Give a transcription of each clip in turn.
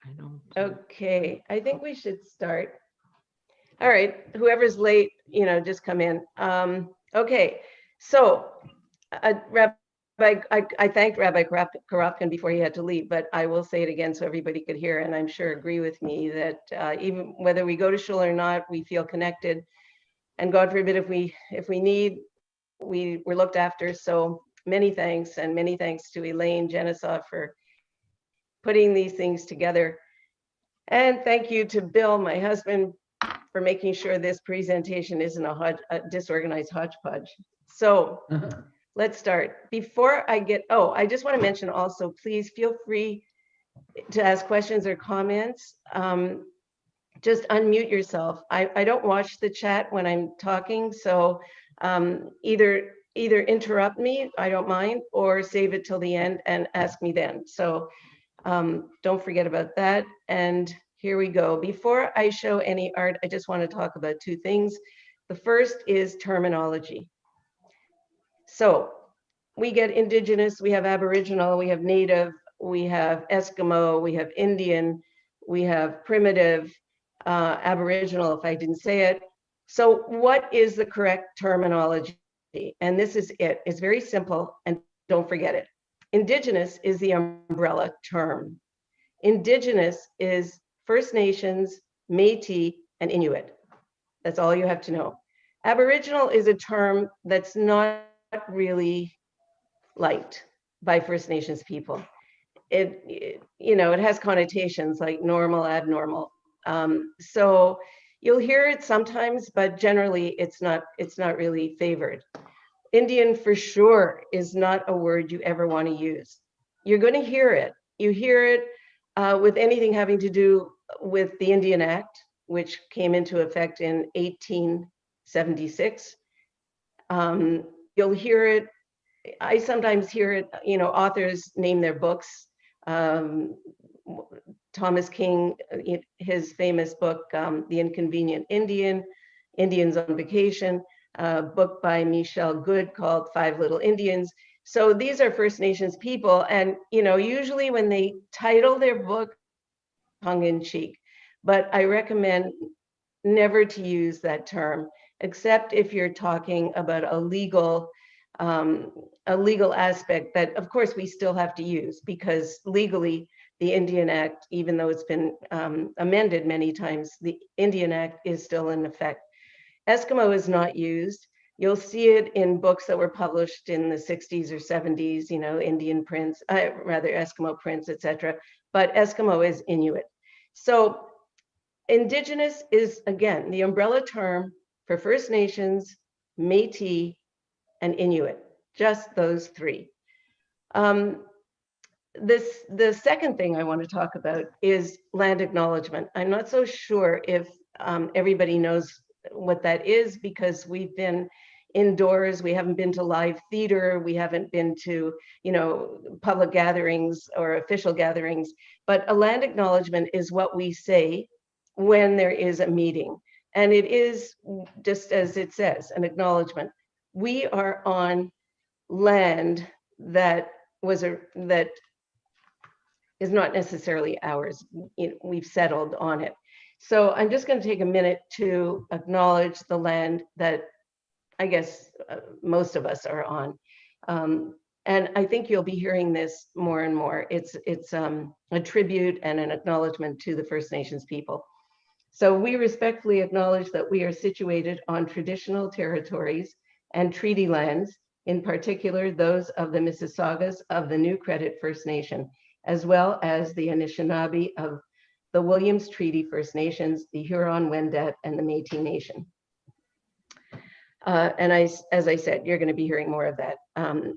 I don't. Okay, I think we should start. All right, whoever's late, just come in. Okay, so I thanked Rabbi Karofkin before he had to leave, but I will say it again so everybody could hear, and I'm sure agree with me that even whether we go to shul or not, we feel connected. And God forbid if we need, we're looked after. So many thanks, and many thanks to Elaine Genesaw for putting these things together. And thank you to Bill, my husband, for making sure this presentation isn't a disorganized hodgepodge. So let's start. Before I get, I just want to mention also, please feel free to ask questions or comments. Just unmute yourself. I don't watch the chat when I'm talking, so either interrupt me, I don't mind, or save it till the end and ask me then. So don't forget about that. And here we go. Before I show any art, I just want to talk about two things. The first is terminology. So we get Indigenous, we have Aboriginal, we have Native, we have Eskimo, we have Indian, we have primitive, Aboriginal, if I didn't say it. So what is the correct terminology? And this is it. It's very simple, and don't forget it. Indigenous is the umbrella term. Indigenous is First Nations, Metis, and Inuit. That's all you have to know. Aboriginal is a term that's not really liked by First Nations people. It has connotations like normal, abnormal. So you'll hear it sometimes, but generally it's not really favored. Indian for sure is not a word you ever want to use. You're going to hear it. You hear it with anything having to do with the Indian Act, which came into effect in 1876. You'll hear it. I sometimes hear it, authors name their books. Thomas King, his famous book, The Inconvenient Indian, Indians on Vacation, a book by Michelle Good called Five Little Indians. So these are First Nations people. And, usually when they title their book, tongue in cheek, but I recommend never to use that term, except if you're talking about a legal aspect that, of course, we still have to use, because legally, the Indian Act, even though it's been amended many times, the Indian Act is still in effect. Eskimo is not used. You'll see it in books that were published in the 60s or 70s, Indian prints, rather Eskimo prints, etc. But Eskimo is Inuit. So Indigenous is, again, the umbrella term for First Nations, Métis, and Inuit, just those three. The second thing I want to talk about is land acknowledgement. I'm not so sure if everybody knows what that is, because we've been indoors, we haven't been to live theater, we haven't been to, public gatherings or official gatherings, but a land acknowledgement is what we say when there is a meeting. And it is, just as it says, an acknowledgement. We are on land that is not necessarily ours. We've settled on it. So I'm just going to take a minute to acknowledge the land that I guess most of us are on. And I think you'll be hearing this more and more. It's a tribute and an acknowledgement to the First Nations people. So we respectfully acknowledge that we are situated on traditional territories and treaty lands, in particular those of the Mississaugas of the New Credit First Nation, as well as the Anishinaabe of the Williams Treaty First Nations, the Huron-Wendat, and the Métis Nation. And as I said, you're going to be hearing more of that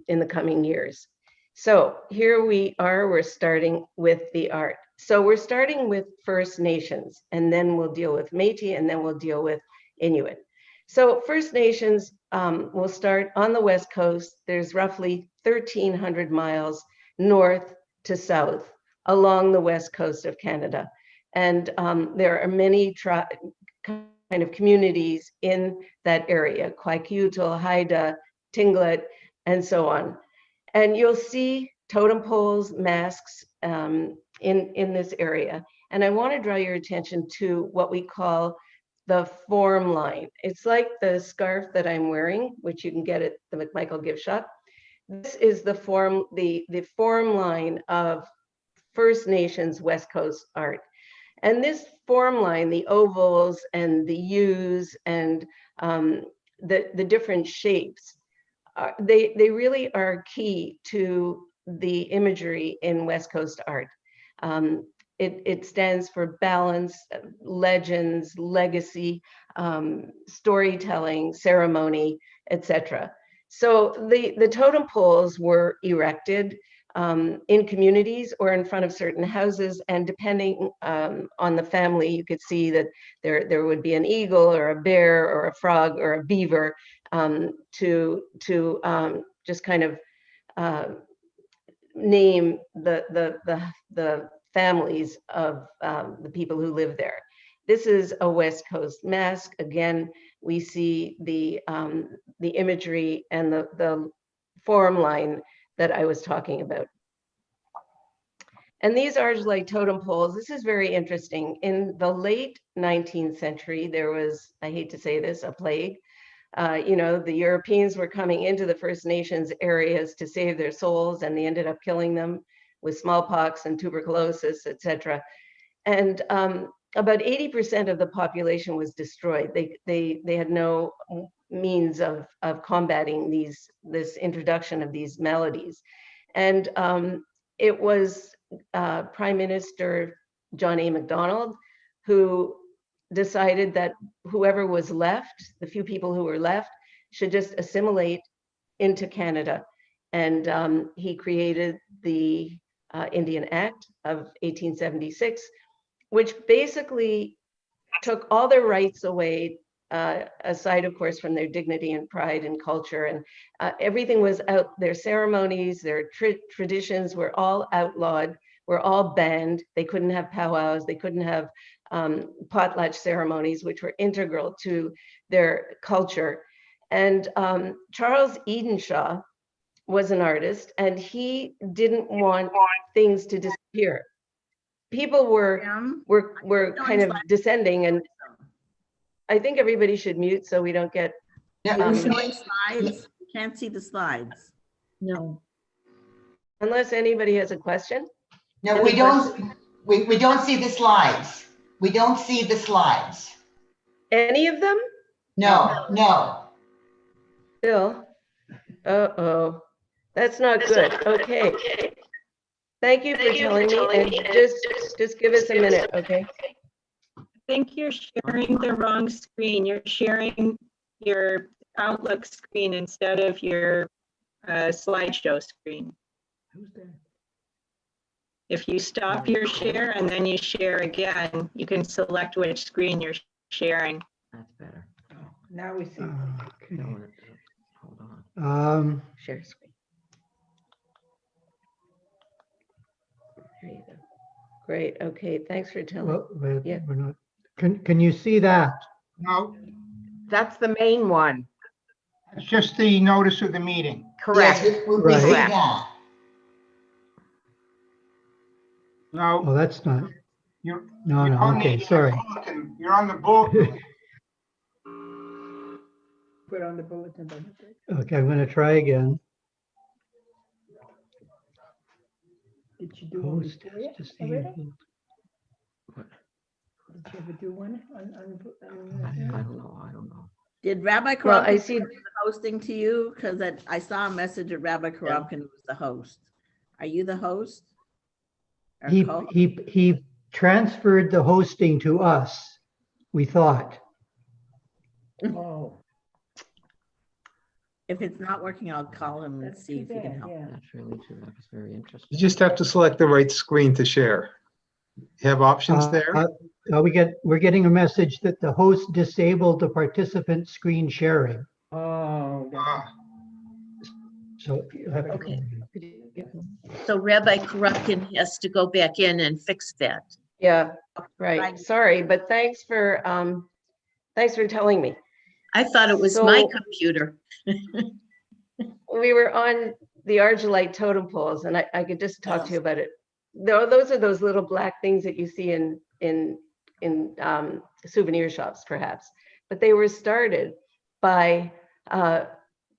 in the coming years. So here we are, we're starting with the art. So we're starting with First Nations, and then we'll deal with Métis, and then we'll deal with Inuit. So First Nations will start on the West Coast. There's roughly 1,300 miles north to south along the West Coast of Canada. And there are many kind of communities in that area, Kwakiutl, Haida, Tlingit, and so on. And you'll see totem poles, masks, in this area. And I want to draw your attention to what we call the form line. It's like the scarf that I'm wearing, which you can get at the McMichael gift shop. This is the form line of First Nations West Coast art. And this form line, the ovals and the U's and the different shapes, they really are key to the imagery in West Coast art. It stands for balance, legends, legacy, storytelling, ceremony, etc. So the totem poles were erected in communities or in front of certain houses, and depending on the family, you could see that there would be an eagle or a bear or a frog or a beaver to just kind of name the families of the people who live there. This is a West Coast mask. Again, we see the imagery and the form line that I was talking about. And these are like totem poles. This is very interesting. In the late 19th century, there was, I hate to say this, a plague. You know, the Europeans were coming into the First Nations areas to save their souls, and they ended up killing them with smallpox and tuberculosis, etc. And about 80% of the population was destroyed. They had no means of combating this introduction of these melodies. And it was Prime Minister John A. Macdonald who decided that whoever was left, the few people who were left, should just assimilate into Canada. And he created the Indian Act of 1876, which basically took all their rights away, aside, of course, from their dignity and pride and culture. And everything was out, their ceremonies, their traditions were all outlawed, were all banned. They couldn't have powwows, they couldn't have potlatch ceremonies, which were integral to their culture. And Charles Edenshaw was an artist, and he didn't want things to disappear. People were kind of descending, and I think everybody should mute so we don't get. Are you showing slides? You can't see the slides. No. Unless anybody has a question. No, we don't. We don't see the slides. We don't see the slides. Any of them? No, no. Bill. Uh-oh. That's not good. Okay. Thank you for telling me, and just give us a minute, okay? I think you're sharing the wrong screen. You're sharing your Outlook screen instead of your slideshow screen. Who's there? If you stop your share and then you share again, you can select which screen you're sharing. That's better. Oh, now we see. Okay. No, hold on. Share screen. There you go. Great. Okay. Thanks for telling. Well, Yeah. we're not. Can you see that? No, That's the main one. it's just the notice of the meeting. Correct. Yes, we Right. see that. No, Oh, that's not. you're. No, you're no. on Okay, the sorry. bulletin. You're on the bulletin. Put on the bulletin. Okay, I'm going to try again. Did you do one Host before has yet disabled. already? Did you ever do one I don't know. I don't know. Did Rabbi Well, I Korobkin see. send the hosting to you? Because I saw a message of Rabbi Korobkin was the host. Are you the host? Or He co-host? he transferred the hosting to us, we thought. Oh, If it's not working, I'll call him and that's see too if he can bad, help. yeah. That's really true. That was very interesting. You just have to select the right screen to share. You have options there? We're getting a message that the host disabled the participant screen sharing. Oh, Ah, So you have to. Okay. So Rabbi Korobkin has to go back in and fix that. Yeah. Right. Sorry, but thanks for telling me. I thought it was my So- computer. We were on the Argillite totem poles, and I could just talk to you about it those are those little black things that you see in souvenir shops, perhaps. But they were started by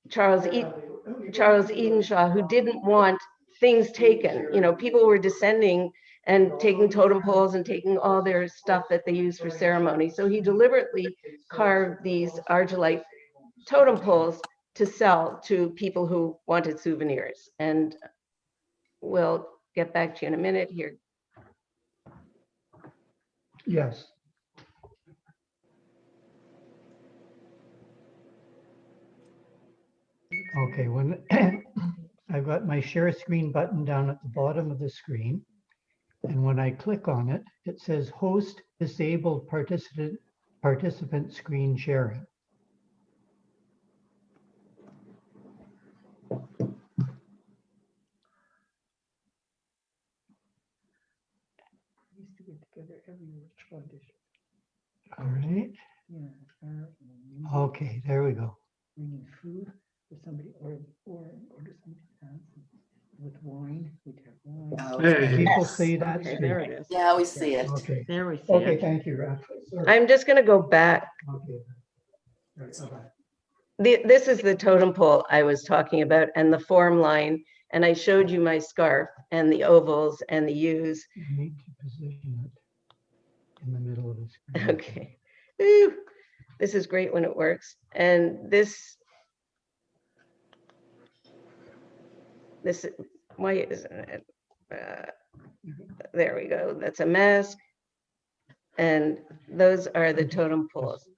Charles Edenshaw, who didn't want things taken. You know, people were descending and taking totem poles and taking all their stuff that they use for ceremony. So he deliberately carved these argillite totem poles to sell to people who wanted souvenirs. And we'll get back to you in a minute here. Yes. Okay, when I've got my share screen button down at the bottom of the screen. And when I click on it, it says host disabled participant screen sharing. Used to get together every tradition. All right. Yeah. Okay, there we go. Bringing food for somebody or order somebody's house with wine. We'd have wine. Hey. People Yes. see that Okay, screen. there it is. Yeah, we see it. Okay, There we see okay, it. thank you, Raph. Sorry. I'm just going to go back. Okay. All right, bye-bye. This is the totem pole I was talking about and the form line. And I showed you my scarf and the ovals and the U's. You need to position it in the middle of the screen. Okay. Ooh, this is great when it works. And this, why isn't it? There we go. That's a mask. And those are the totem poles.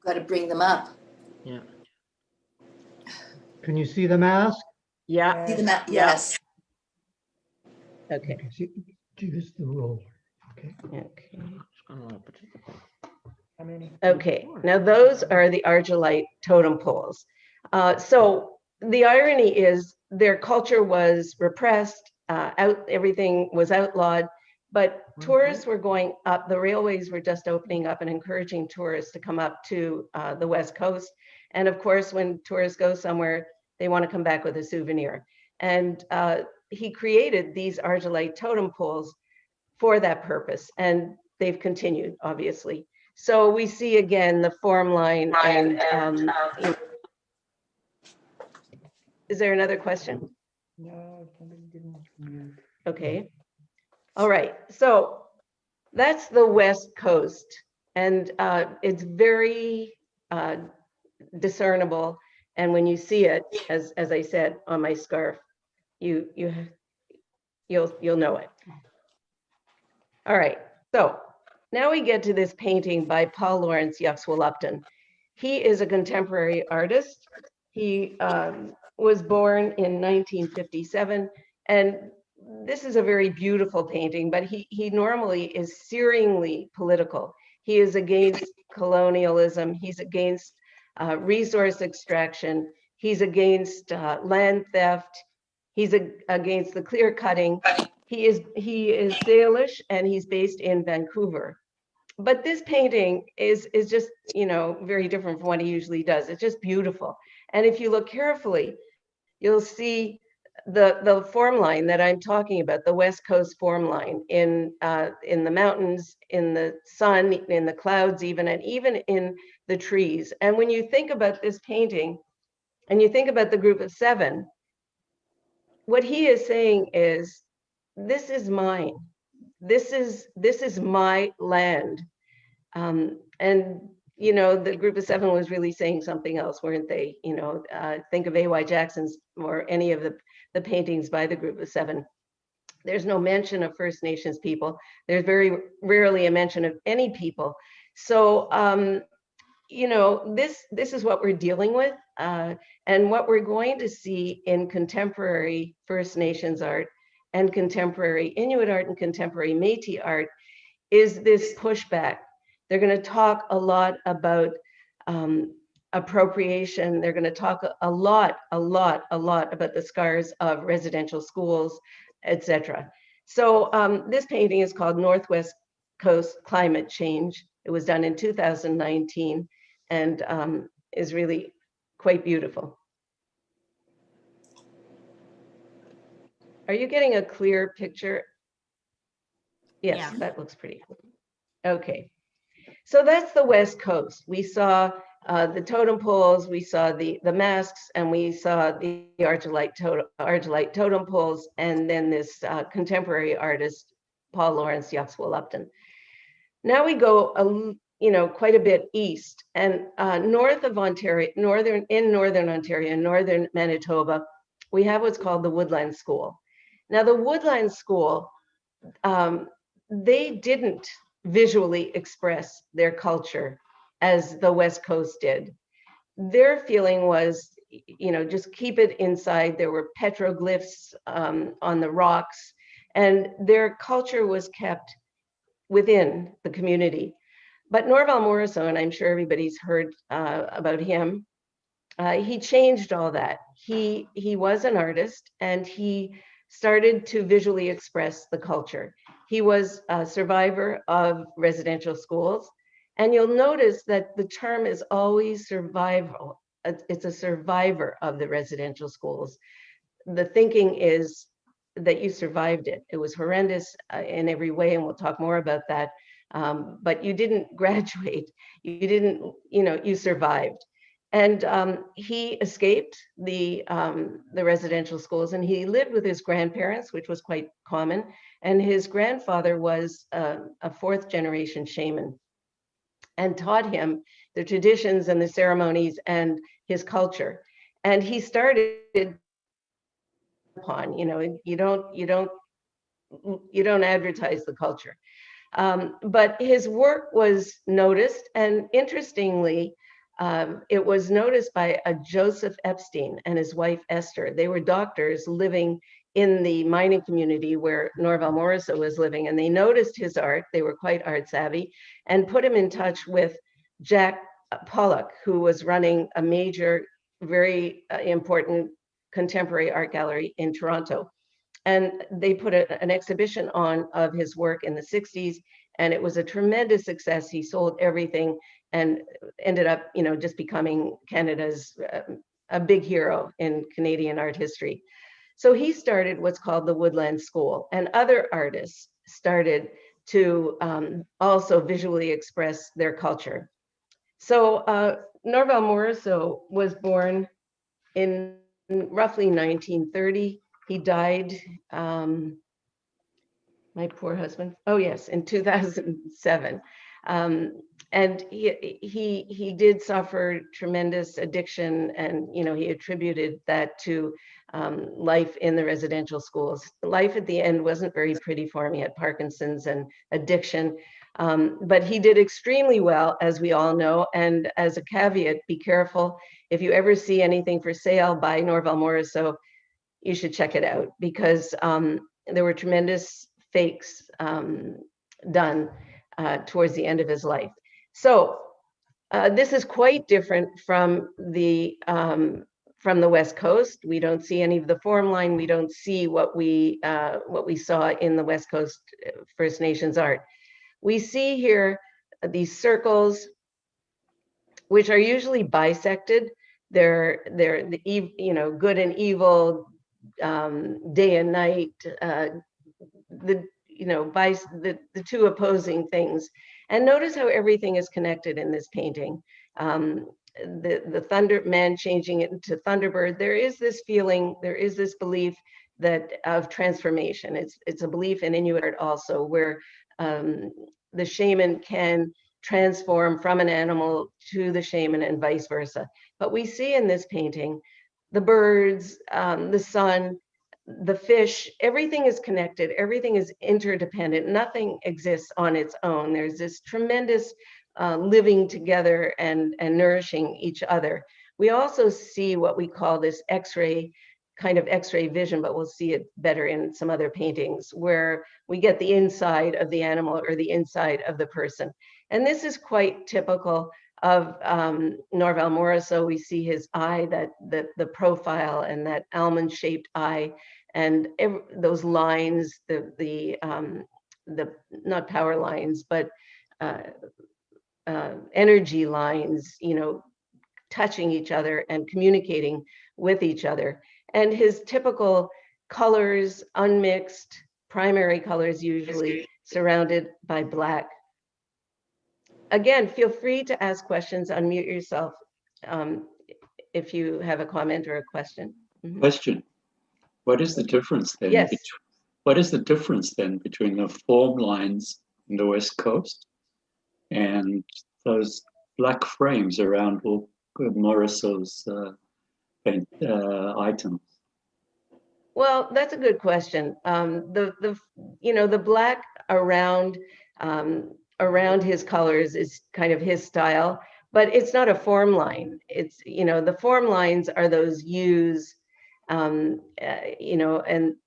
Got to bring them up. Yeah. Can you see the mask? Yeah. See them up? Yeah. Yes. Okay. Okay, see, use the roller. Okay. Okay. How many? Okay, now those are the argillite totem poles. So the irony is their culture was repressed, everything was outlawed, but tourists were going up, the railways were just opening up and encouraging tourists to come up to the West Coast. And of course, when tourists go somewhere, they want to come back with a souvenir. And he created these argillite totem poles for that purpose, and they've continued, obviously. So we see again the form line and is there another question? No, somebody didn't mute. Okay. All right. So that's the West Coast, and it's very discernible. And when you see it, as I said on my scarf, you'll know it. All right. So now we get to this painting by Paul Laurence Yuxwell Upton. He is a contemporary artist. He was born in 1957, and this is a very beautiful painting, but he normally is searingly political. He is against colonialism. He's against resource extraction. He's against land theft. He's against the clear cutting. He is Salish, and he's based in Vancouver. But this painting is just, you know, very different from what he usually does. It's just beautiful. And if you look carefully, you'll see the form line that I'm talking about, the West Coast form line in the mountains, in the sun, in the clouds even, and even in the trees. And when you think about this painting and you think about the group of seven, what he is saying is, this is mine. This is my land. And you know, the group of seven was really saying something else, weren't they? You know, think of A.Y. Jackson's or any of the paintings by the group of seven. There's no mention of First Nations people. There's very rarely a mention of any people. So, you know, this is what we're dealing with. And what we're going to see in contemporary First Nations art and contemporary Inuit art and contemporary Metis art is this pushback. They're going to talk a lot about appropriation. They're going to talk a lot about the scars of residential schools, etc. So this painting is called Northwest Coast Climate Change. It was done in 2019 and is really quite beautiful. Are you getting a clear picture? Yes, Yeah. that looks pretty cool. Okay. So that's the West Coast. We saw the totem poles, we saw the masks, and we saw the Argillite totem poles, and then this contemporary artist, Paul Lawrence Yaxwell Upton. Now we go, quite a bit east, and north of Ontario, northern Ontario, northern Manitoba, we have what's called the Woodland School. Now the Woodland School, they didn't visually express their culture as the West Coast did. Their feeling was, just keep it inside. There were petroglyphs on the rocks, and their culture was kept within the community. But Norval Morrison, and I'm sure everybody's heard about him, he changed all that. He was an artist, and he started to visually express the culture. He was a survivor of residential schools. And you'll notice that the term is always survival. It's a survivor of the residential schools. The thinking is that you survived it. It was horrendous in every way, and we'll talk more about that. But you didn't graduate. You didn't, you survived. And he escaped the residential schools, and he lived with his grandparents, which was quite common. And his grandfather was a fourth generation shaman and taught him the traditions and the ceremonies and his culture. And he started upon, you don't advertise the culture. But his work was noticed, and interestingly, it was noticed by a Joseph Epstein and his wife Esther. They were doctors living in the mining community where Norval Morrison was living, and they noticed his art. They were quite art savvy, and put him in touch with Jack Pollock, who was running a major, very important contemporary art gallery in Toronto. And they put an exhibition on of his work in the 60s, and it was a tremendous success. He sold everything and ended up, just becoming Canada's a big hero in Canadian art history. So he started what's called the Woodland School, and other artists started to also visually express their culture. So Norval Morrison was born in roughly 1930. He died, my poor husband, oh yes, in 2007. And he did suffer tremendous addiction, and he attributed that to life in the residential schools. Life at the end wasn't very pretty for him. He had Parkinson's and addiction, but he did extremely well, as we all know. And as a caveat, be careful. If you ever see anything for sale by Norval Morrison, you should check it out, because there were tremendous fakes done towards the end of his life. So this is quite different from the West Coast. We don't see any of the form line. We don't see what we saw in the West Coast First Nations art. We see here these circles, which are usually bisected. They're the good and evil, day and night, the two opposing things. And notice how everything is connected in this painting. The thunder man changing it into Thunderbird. There is this feeling, there is this belief that of transformation. It's a belief in Inuit art also, where the shaman can transform from an animal to the shaman and vice versa. But we see in this painting, the birds, the sun, the fish, everything is connected, everything is interdependent, nothing exists on its own. There's this tremendous living together and nourishing each other. We also see what we call this X-ray, kind of X-ray vision, but we'll see it better in some other paintings, where we get the inside of the animal or the inside of the person. And this is quite typical of Norval Morrison. We see his eye, the profile, and that almond-shaped eye, and those lines, the not power lines, but energy lines, touching each other and communicating with each other. And his typical colors, unmixed, primary colors usually, surrounded by black. Again, feel free to ask questions, unmute yourself if you have a comment or a question. Mhm. Question. What is the difference then? Yes. What is the difference then between the form lines in the West Coast and those black frames around all Morrison's items? Well, that's a good question. The black around his colors is kind of his style, but it's not a form line. It's, the form lines are those hues, and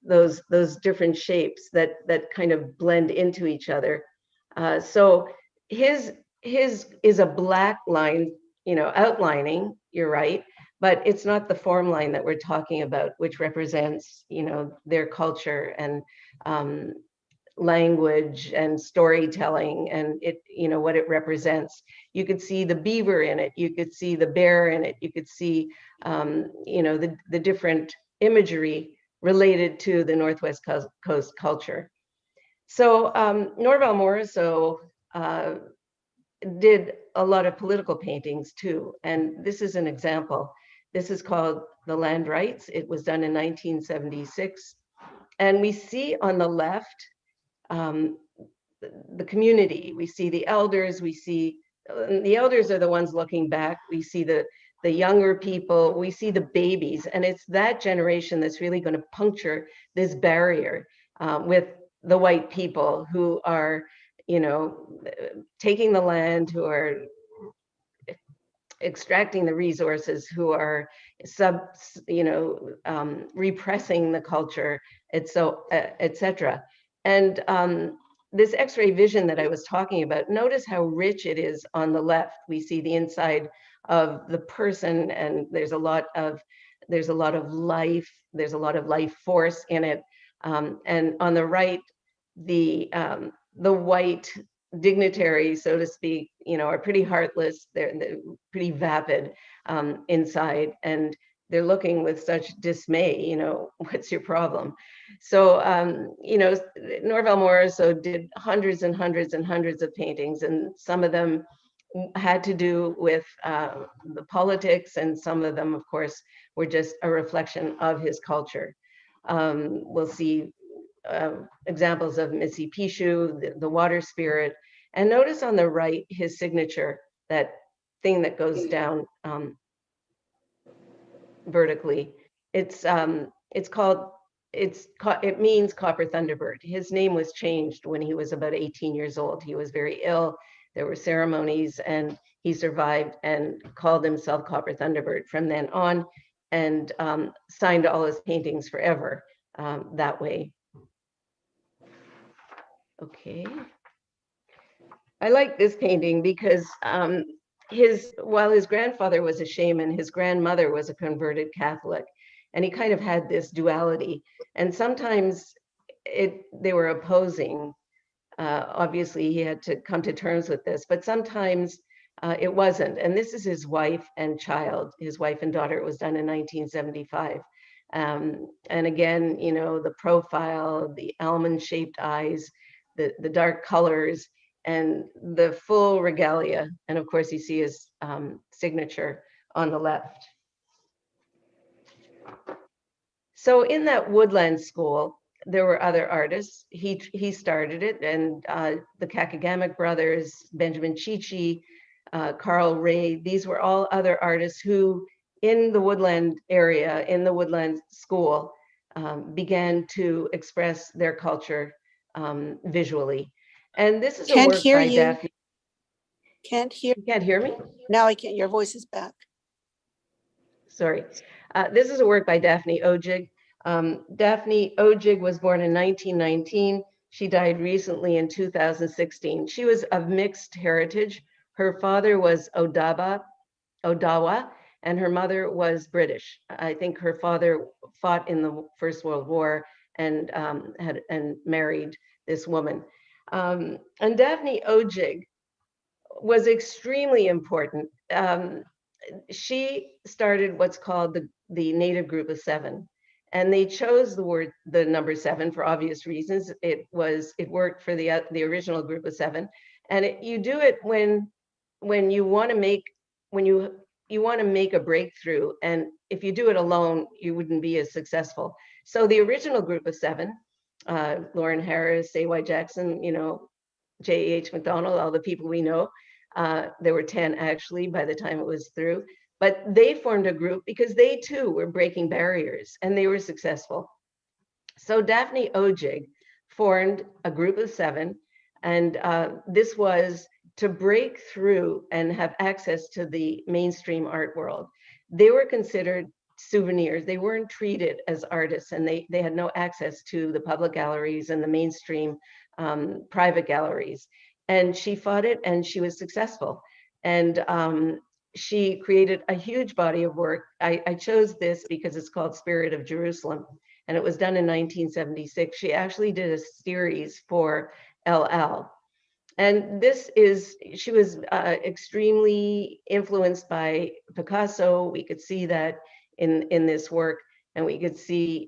those different shapes that kind of blend into each other. So his is a black line, outlining, you're right, but it's not the form line that we're talking about, which represents, their culture and language and storytelling and what it represents. You could see the beaver in it, you could see the bear in it, you could see, the different imagery related to the Northwest Coast culture. So Norval Morrison did a lot of political paintings too. And this is an example. This is called The Land Rights. It was done in 1976. And we see on the left, the community. We see the elders, the elders are the ones looking back. We see the younger people, we see the babies. And it's that generation that's really going to puncture this barrier with the white people who are, taking the land, who are extracting the resources, who are repressing the culture, etc. And this X-ray vision that I was talking about, notice how rich it is on the left. We see the inside of the person, and there's a lot of life. There's a lot of life force in it. And on the right, the white dignitaries, so to speak, are pretty heartless. They're pretty vapid inside, and they're looking with such dismay, what's your problem? So, Norval Morrison did hundreds and hundreds and hundreds of paintings, and some of them had to do with the politics, and some of them, of course, were just a reflection of his culture. We'll see examples of Missy Pishu, the water spirit, and notice on the right, his signature, that thing that goes down vertically. It means Copper Thunderbird. His name was changed when he was about 18 years old. He was very ill. There were ceremonies, and he survived and called himself Copper Thunderbird from then on, and signed all his paintings forever that way. Okay. I like this painting because while his grandfather was a shaman, his grandmother was a converted Catholic, and he kind of had this duality. And sometimes they were opposing. Obviously, he had to come to terms with this, but sometimes it wasn't. And this is his wife and child, his wife and daughter. It was done in 1975. And again, the profile, the almond-shaped eyes, the dark colors, and the full regalia. And of course, you see his signature on the left. So in that woodland school, there were other artists. He started it, and the Kakagamic brothers, Benjamin Chichi, Carl Ray, these were all other artists who, in the woodland area, in the woodland school, began to express their culture visually. And this is a work by Daphne. Can't hear. You can't hear me? Now I can't. Your voice is back. Sorry. This is a work by Daphne Ojig. Daphne Ojig was born in 1919. She died recently in 2016. She was of mixed heritage. Her father was Odawa, and her mother was British. I think her father fought in the First World War and married this woman. And Daphne Ojig was extremely important. She started what's called the Native Group of Seven. And they chose the number 7 for obvious reasons. It worked for the original group of 7. And you do it when you want to make a breakthrough. And if you do it alone, you wouldn't be as successful. So the original group of 7, Lauren Harris, A.Y. Jackson, J.H. McDonald, all the people we know, there were 10 actually by the time it was through. But they formed a group because they too were breaking barriers and they were successful. So Daphne Ojig formed a group of 7, and this was to break through and have access to the mainstream art world. They were considered souvenirs. They weren't treated as artists, and they had no access to the public galleries and the mainstream private galleries. And she fought it and she was successful. And she created a huge body of work. I chose this because it's called Spirit of Jerusalem, and it was done in 1976. She actually did a series for LL. And she was extremely influenced by Picasso. We could see that in this work, and we could see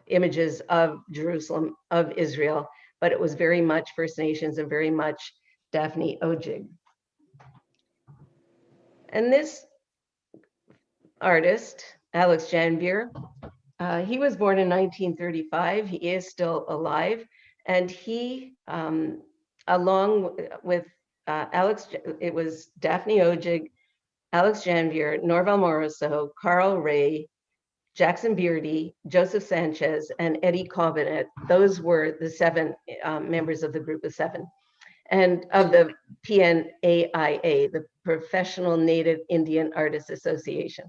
images of Jerusalem, of Israel, but it was very much First Nations and very much Daphne Ojig. And this artist, Alex Janvier, he was born in 1935. He is still alive. And he, along with it was Daphne Ojig, Alex Janvier, Norval Morrison, Carl Ray, Jackson Beardy, Joseph Sanchez, and Eddie Covenant. Those were the 7 members of the group of 7. And of the PNAIA, the Professional Native Indian Artists Association.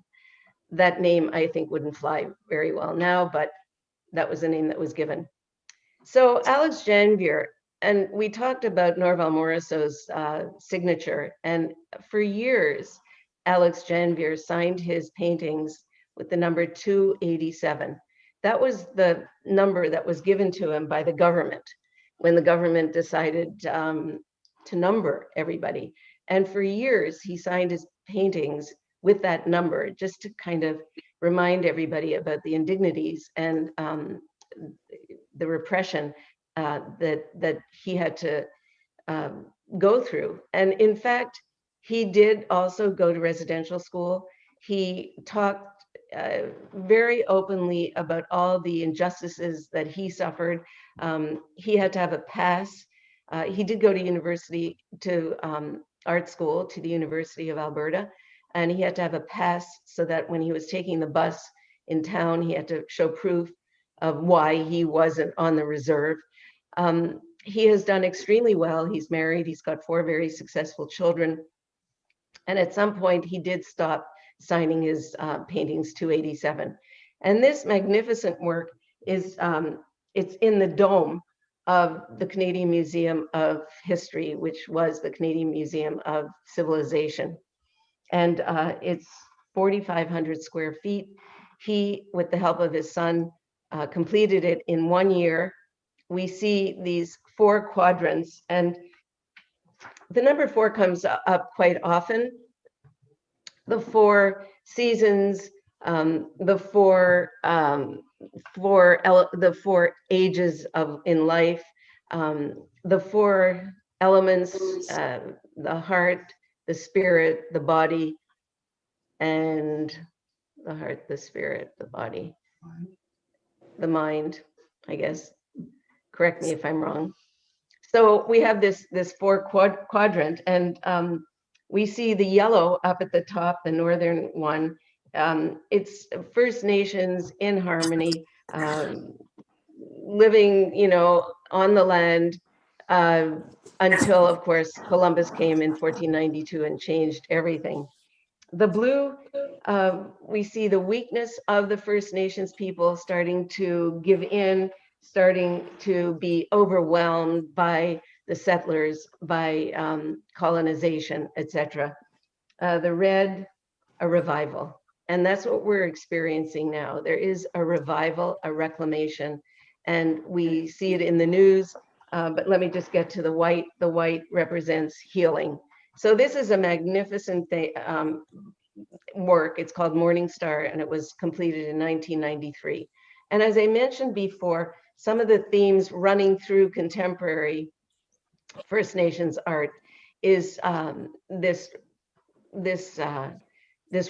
That name, I think, wouldn't fly very well now, but that was the name that was given. So Alex Janvier, and we talked about Norval Morrison's signature, and for years, Alex Janvier signed his paintings with the number 287. That was the number that was given to him by the government when the government decided to number everybody. And for years, he signed his paintings with that number, just to kind of remind everybody about the indignities and the repression that he had to go through. And in fact, he did also go to residential school. He talked very openly about all the injustices that he suffered. He had to have a pass. He did go to art school, to the University of Alberta, and he had to have a pass so that when he was taking the bus in town, he had to show proof of why he wasn't on the reserve. He has done extremely well. He's married, he's got 4 very successful children. And at some point he did stop signing his paintings 287. And this magnificent work is, it's in the dome of the Canadian Museum of History, which was the Canadian Museum of Civilization. And it's 4,500 square feet. He, with the help of his son, completed it in 1 year. We see these 4 quadrants, and the number 4 comes up quite often. The 4 seasons, the 4 ages in life, the 4 elements, the heart, the spirit, the body, and the heart, the spirit, the body, the mind, I guess. Correct me if I'm wrong. So we have this 4 quadrant, and we see the yellow up at the top, the northern one. It's First Nations in harmony, living, on the land until, of course, Columbus came in 1492 and changed everything. The blue, we see the weakness of the First Nations people starting to give in, starting to be overwhelmed by the settlers, by colonization, etc. The red, a revival. And that's what we're experiencing now. There is a revival, a reclamation, and we see it in the news. But let me just get to the white. The white represents healing. So this is a magnificent work. It's called Morning Star, and it was completed in 1993. And as I mentioned before, some of the themes running through contemporary First Nations art is this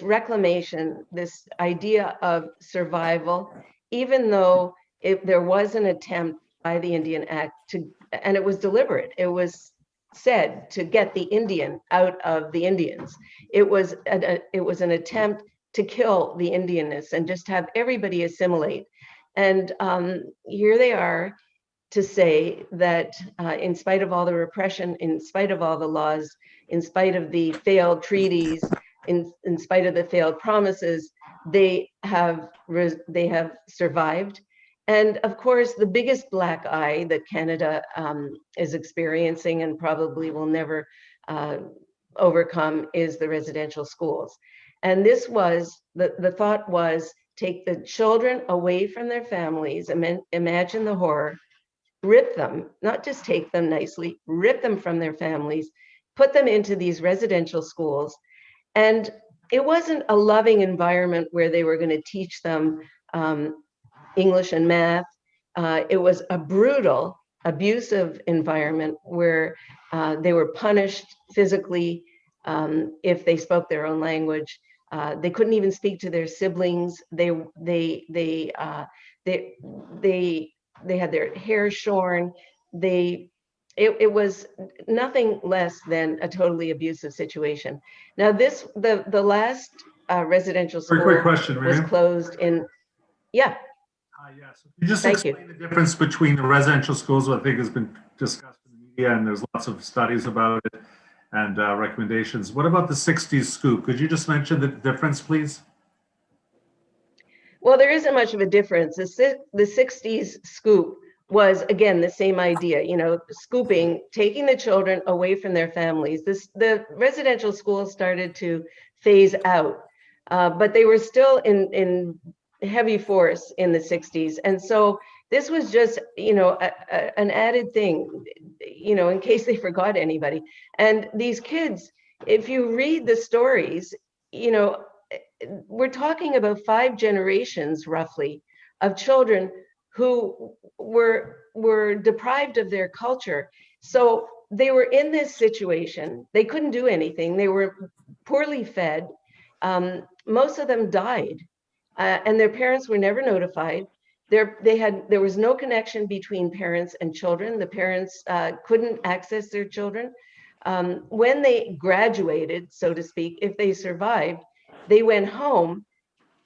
reclamation, this idea of survival, even though there was an attempt by the Indian Act to, and it was deliberate, it was said to get the Indian out of the Indians. It was an attempt to kill the Indianness and just have everybody assimilate. And here they are to say that in spite of all the repression, in spite of all the laws, in spite of the failed treaties, in spite of the failed promises, they have survived. And of course, the biggest black eye that Canada is experiencing and probably will never overcome is the residential schools. And this was, the thought was, take the children away from their families, imagine the horror, rip them, not just take them nicely, rip them from their families, put them into these residential schools. And it wasn't a loving environment where they were going to teach them English and math. It was a brutal, abusive environment where they were punished physically if they spoke their own language. They couldn't even speak to their siblings. They had their hair shorn. It was nothing less than a totally abusive situation. Now the last residential school Very quick question, was Miriam. closed in, yeah. Yes. Can you just Thank you. explain the difference between the residential schools, what I think has been discussed in the media, and there's lots of studies about it and recommendations. What about the 60s scoop? Could you just mention the difference, please? Well, there isn't much of a difference. The 60s scoop was, again, the same idea, you know, scooping, taking the children away from their families. The residential schools started to phase out, but they were still in heavy force in the 60s. And so this was just, you know, an added thing, you know, in case they forgot anybody. And these kids, if you read the stories, you know, we're talking about 5 generations roughly of children who were deprived of their culture. So they were in this situation. They couldn't do anything. They were poorly fed. Most of them died. And their parents were never notified. There was no connection between parents and children. The parents couldn't access their children. When they graduated, so to speak, if they survived, they went home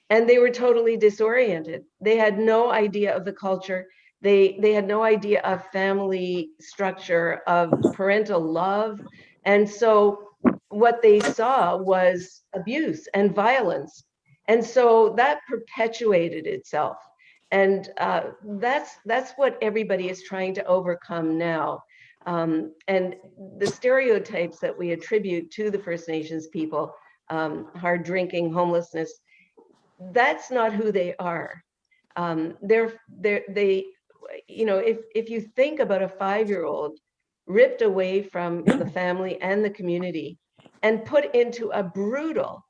and they were totally disoriented. They had no idea of the culture. They had no idea of family structure, of parental love. And so what they saw was abuse and violence. And so that perpetuated itself. And that's what everybody is trying to overcome now. And the stereotypes that we attribute to the First Nations people, hard drinking, homelessness, that's not who they are. They, you know, if you think about a 5-year-old ripped away from the family and the community and put into a brutal,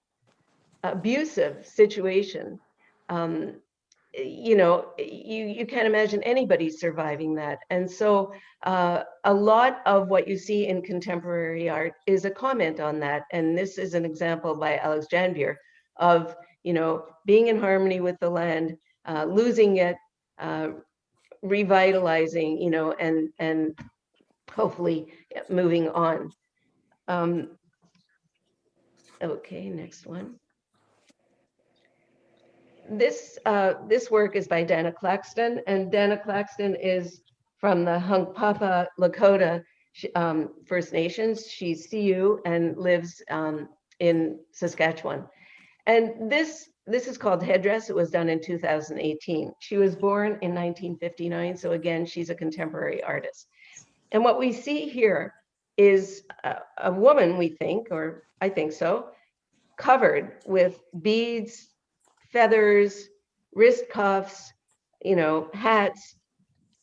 abusive situation, you know, you can't imagine anybody surviving that. And so a lot of what you see in contemporary art is a comment on that. And this is an example by Alex Janvier of, you know, being in harmony with the land, losing it, revitalizing, you know, and hopefully moving on. Okay, next one. This work is by Dana Claxton, and Dana Claxton is from the Hunkpapa Lakota First Nations. She's Sioux and lives in Saskatchewan. And this is called Headdress. It was done in 2018. She was born in 1959, so again, she's a contemporary artist. And what we see here is a woman, we think, or I think so, covered with beads, feathers, wrist cuffs, you know, hats.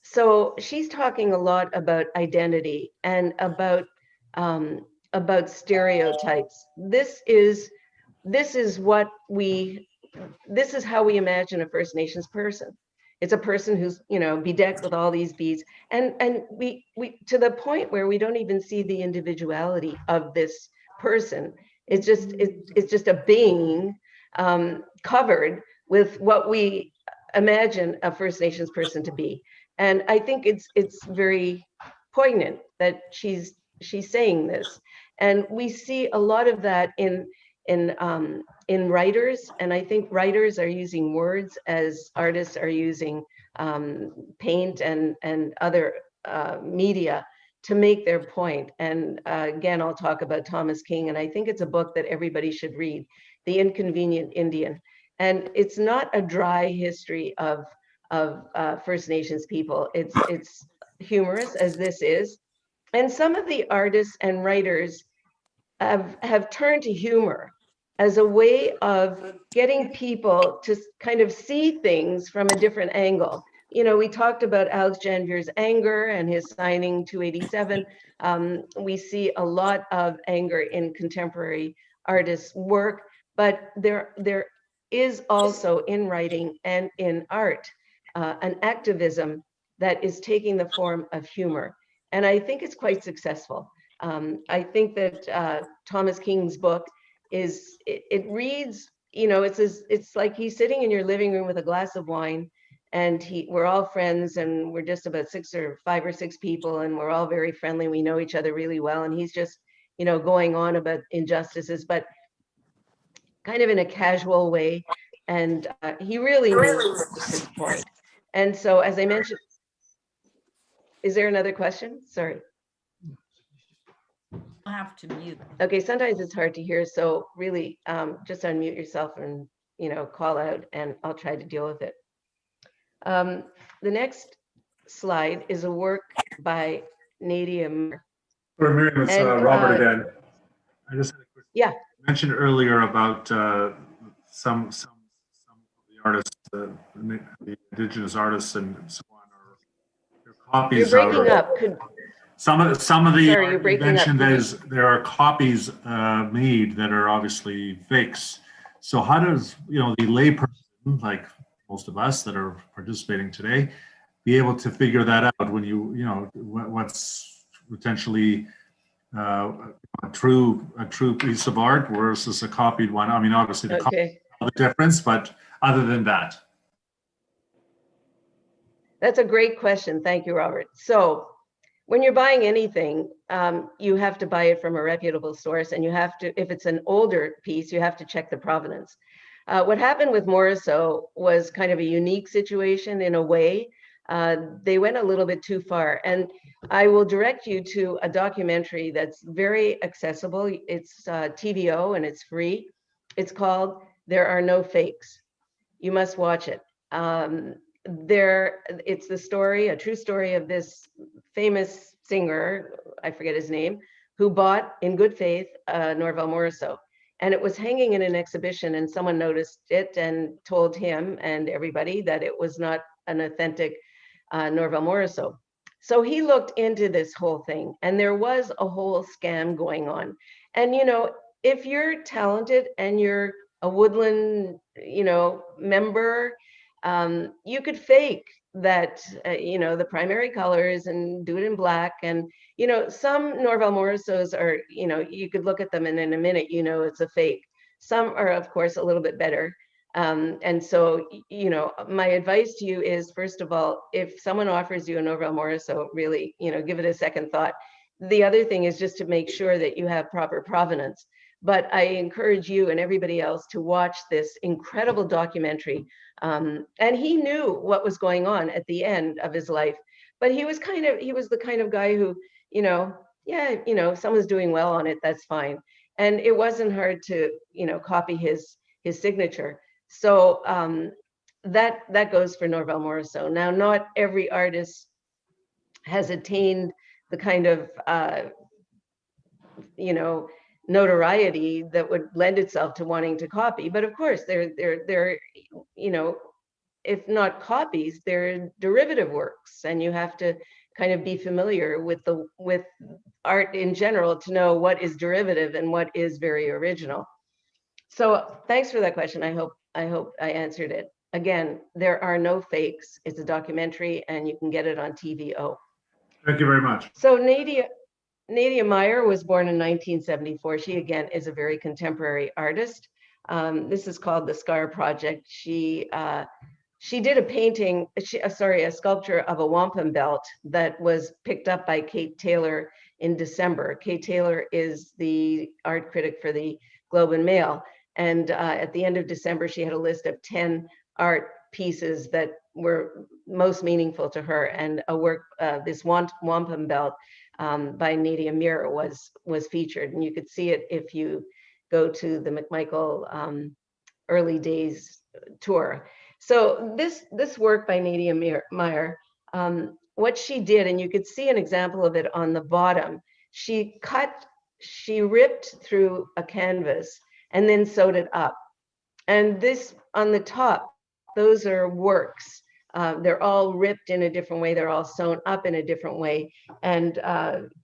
So she's talking a lot about identity and about stereotypes. This is this is how we imagine a First Nations person. It's a person who's, bedecked with all these beads, and we to the point where we don't even see the individuality of this person. It's just a being covered with what we imagine a First Nations person to be. And I think it's very poignant that she's saying this, and we see a lot of that in writers. And I think writers are using words as artists are using paint and other media to make their point. And again, I'll talk about Thomas King, and I think it's a book that everybody should read, The Inconvenient Indian. And it's not a dry history of First Nations people. It's humorous, as this is. And some of the artists and writers have turned to humor as a way of getting people to kind of see things from a different angle. We talked about Alex Janvier's anger and his signing 287. We see a lot of anger in contemporary artists' work, but there is also in writing and in art an activism that is taking the form of humor. And I think it's quite successful. I think that Thomas King's book it reads, it's like he's sitting in your living room with a glass of wine, and we're all friends, and we're just about 5 or 6 people, and we're all very friendly. We know each other really well. And he's just, going on about injustices, but kind of in a casual way. And he really knew his point. And so, as I mentioned, is there another question? Sorry. I'll have to mute. Okay, sometimes it's hard to hear, so really just unmute yourself and call out, and I'll try to deal with it. The next slide is a work by Nadia. For Miriam, it's Robert again. I just had a quick. Yeah. You mentioned earlier about some of the artists, the Indigenous artists, and so on, or their copies. You're breaking up. Some of the Sorry, you're breaking up. mentioned there are copies made that are obviously fakes. So how does the layperson, like most of us that are participating today, be able to figure that out when what's potentially a true piece of art versus a copied one? I mean, obviously the difference, but other than that. That's a great question. Thank you, Robert. So when you're buying anything, you have to buy it from a reputable source, and you have to, if it's an older piece, you have to check the provenance. What happened with Morrison was kind of a unique situation in a way. They went a little bit too far, and I will direct you to a documentary that's very accessible. It's TVO and it's free. It's called There Are No Fakes. You must watch it. It's the story, a true story of this famous singer, I forget his name, who bought in good faith Norval Morrison. And it was hanging in an exhibition, and someone noticed it and told him and everybody that it was not an authentic Norval Morrison. So he looked into this whole thing, and there was a whole scam going on. And if you're talented and you're a woodland member, you could fake that the primary colors and do it in black. And some Norval Morrisons are, you could look at them and in a minute it's a fake. Some are, of course, a little bit better. And so my advice to you is, first of all, if someone offers you a Norval Morrison, really give it a second thought. The other thing is just to make sure that you have proper provenance. But I encourage you and everybody else to watch this incredible documentary. And he knew what was going on at the end of his life, but he was the kind of guy who, someone's doing well on it, that's fine. And it wasn't hard to, copy his signature. So that goes for Norval Morrison. Now, not every artist has attained the kind of, notoriety that would lend itself to wanting to copy. But of course, they're if not copies, they're derivative works, and you have to kind of be familiar with art in general to know what is derivative and what is very original. So thanks for that question. I hope I answered it. Again, there are no fakes. It's a documentary and you can get it on TVO. Thank you very much. So Nadia Meyer was born in 1974. She again is a very contemporary artist. This is called the Scar Project. She did a painting, a sculpture of a wampum belt that was picked up by Kate Taylor in December. Kate Taylor is the art critic for the Globe and Mail. And at the end of December, she had a list of 10 art pieces that were most meaningful to her. And a work, this wampum belt by Nadia Meyer was featured. And you could see it if you go to the McMichael Early Days tour. So this work by Nadia Meyer, what she did, and you could see an example of it on the bottom, she ripped through a canvas and then sewed it up. And this on the top, those are works. They're all ripped in a different way. They're all sewn up in a different way. And,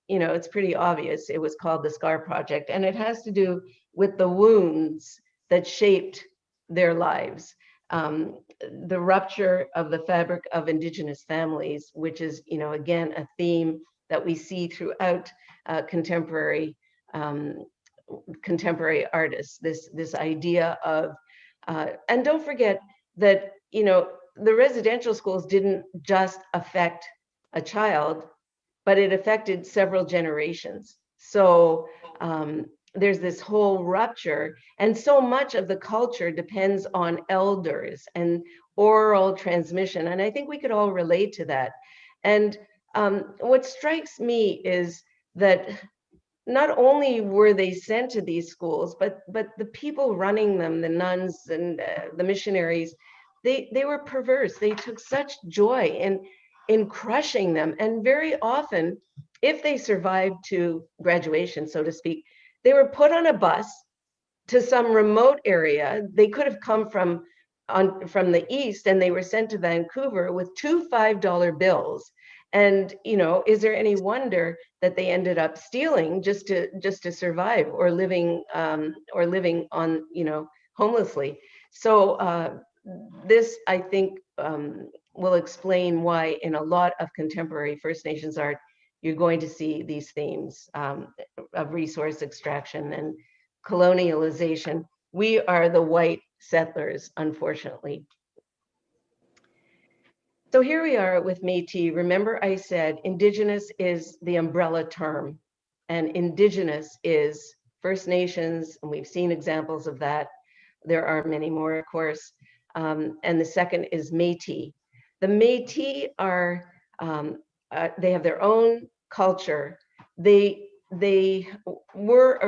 you know, it's pretty obvious. It was called the Scar Project. And it has to do with the wounds that shaped their lives. The rupture of the fabric of Indigenous families, which is, you know, again, a theme that we see throughout contemporary artists, this idea of, and don't forget that, you know, the residential schools didn't just affect a child, but it affected several generations. So there's this whole rupture, and so much of the culture depends on elders and oral transmission. And I think we could all relate to that. And what strikes me is that not only were they sent to these schools, but the people running them, the nuns and the missionaries, they were perverse. They took such joy in crushing them. And very often, if they survived to graduation, so to speak, they were put on a bus to some remote area. They could have come from the east, and they were sent to Vancouver with 2 $5 bills. And, you know, is there any wonder that they ended up stealing just to survive, or living on, you know, homelessly? So this, I think, will explain why in a lot of contemporary First Nations art, you're going to see these themes of resource extraction and colonialization. We are the white settlers, unfortunately. So here we are with Metis. Remember I said Indigenous is the umbrella term, and Indigenous is First Nations, and we've seen examples of that. There are many more, of course. And the second is Metis. The Metis are, they have their own culture. They were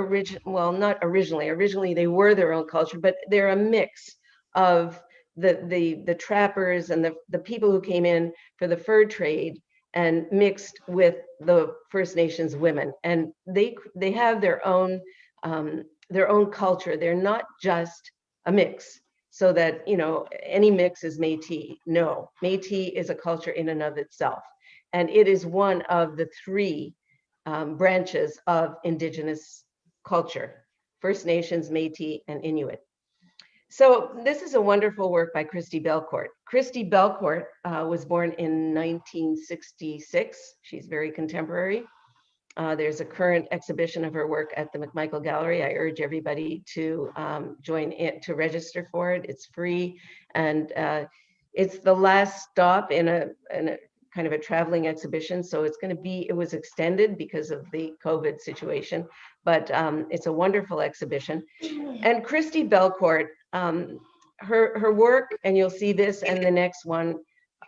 well, not originally they were their own culture, but they're a mix of the trappers and the people who came in for the fur trade and mixed with the First Nations women. And they have their own culture. They're not just a mix, so that, you know, any mix is Métis. No, Métis is a culture in and of itself. And it is one of the 3 branches of Indigenous culture: First Nations, Métis, and Inuit. So this is a wonderful work by Christy Belcourt. Christy Belcourt was born in 1966. She's very contemporary. There's a current exhibition of her work at the McMichael Gallery. I urge everybody to join in, to register for it. It's free, and it's the last stop in a kind of a traveling exhibition. So it's going to be, it was extended because of the COVID situation, but it's a wonderful exhibition. And Christy Belcourt, her work, and you'll see this and the next one,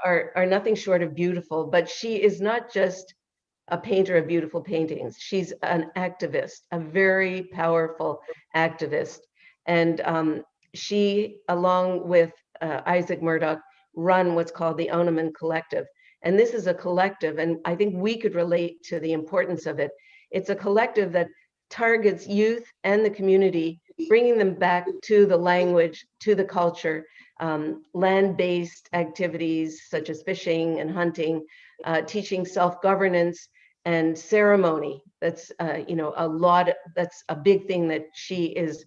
are nothing short of beautiful, but she is not just a painter of beautiful paintings. She's an activist, a very powerful activist. And she, along with Isaac Murdoch, run what's called the Onaman Collective. And this is a collective, and I think we could relate to the importance of it. It's a collective that targets youth and the community, bringing them back to the language, to the culture, land-based activities such as fishing and hunting, teaching self-governance and ceremony. That's, you know, that's a big thing that she is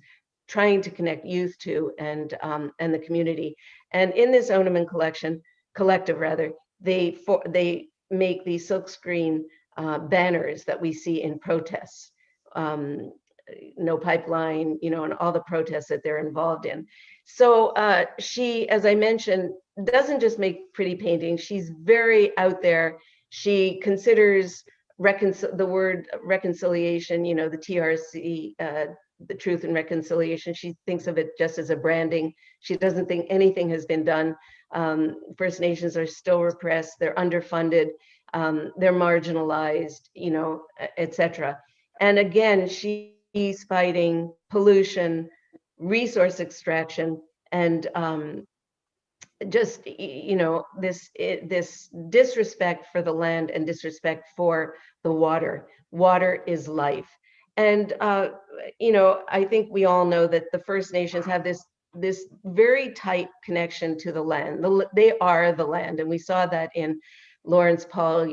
trying to connect youth to and the community. And in this Onaman collective rather, they make these silkscreen banners that we see in protests. No pipeline, you know, and all the protests that they're involved in. So she, as I mentioned, doesn't just make pretty paintings. She's very out there. She considers the word reconciliation, you know, the TRC, the truth and reconciliation. She thinks of it just as a branding. She doesn't think anything has been done. First Nations are still repressed. They're underfunded. They're marginalized, you know, etc. And again, she's fighting pollution, resource extraction, and just, you know, this disrespect for the land and disrespect for the water. Water is life. And, you know, I think we all know that the First Nations have this very tight connection to the land. They are the land. And we saw that in Lawrence Paul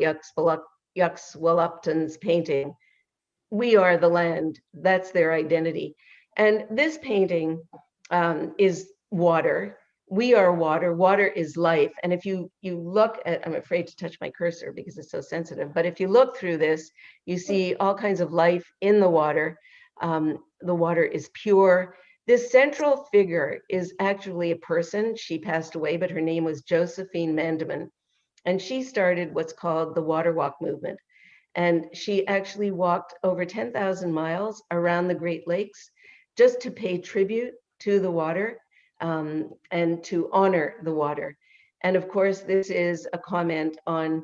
Yaxwellupton's painting. We are the land. That's their identity. And this painting is water. We are water. Water is life. And if you look at, I'm afraid to touch my cursor because it's so sensitive, but if you look through this, you see all kinds of life in the water. The water is pure. This central figure is actually a person. She passed away, but her name was Josephine Mandeman. And she started what's called the Water Walk movement. And she actually walked over 10,000 miles around the Great Lakes just to pay tribute to the water and to honor the water. And of course, this is a comment on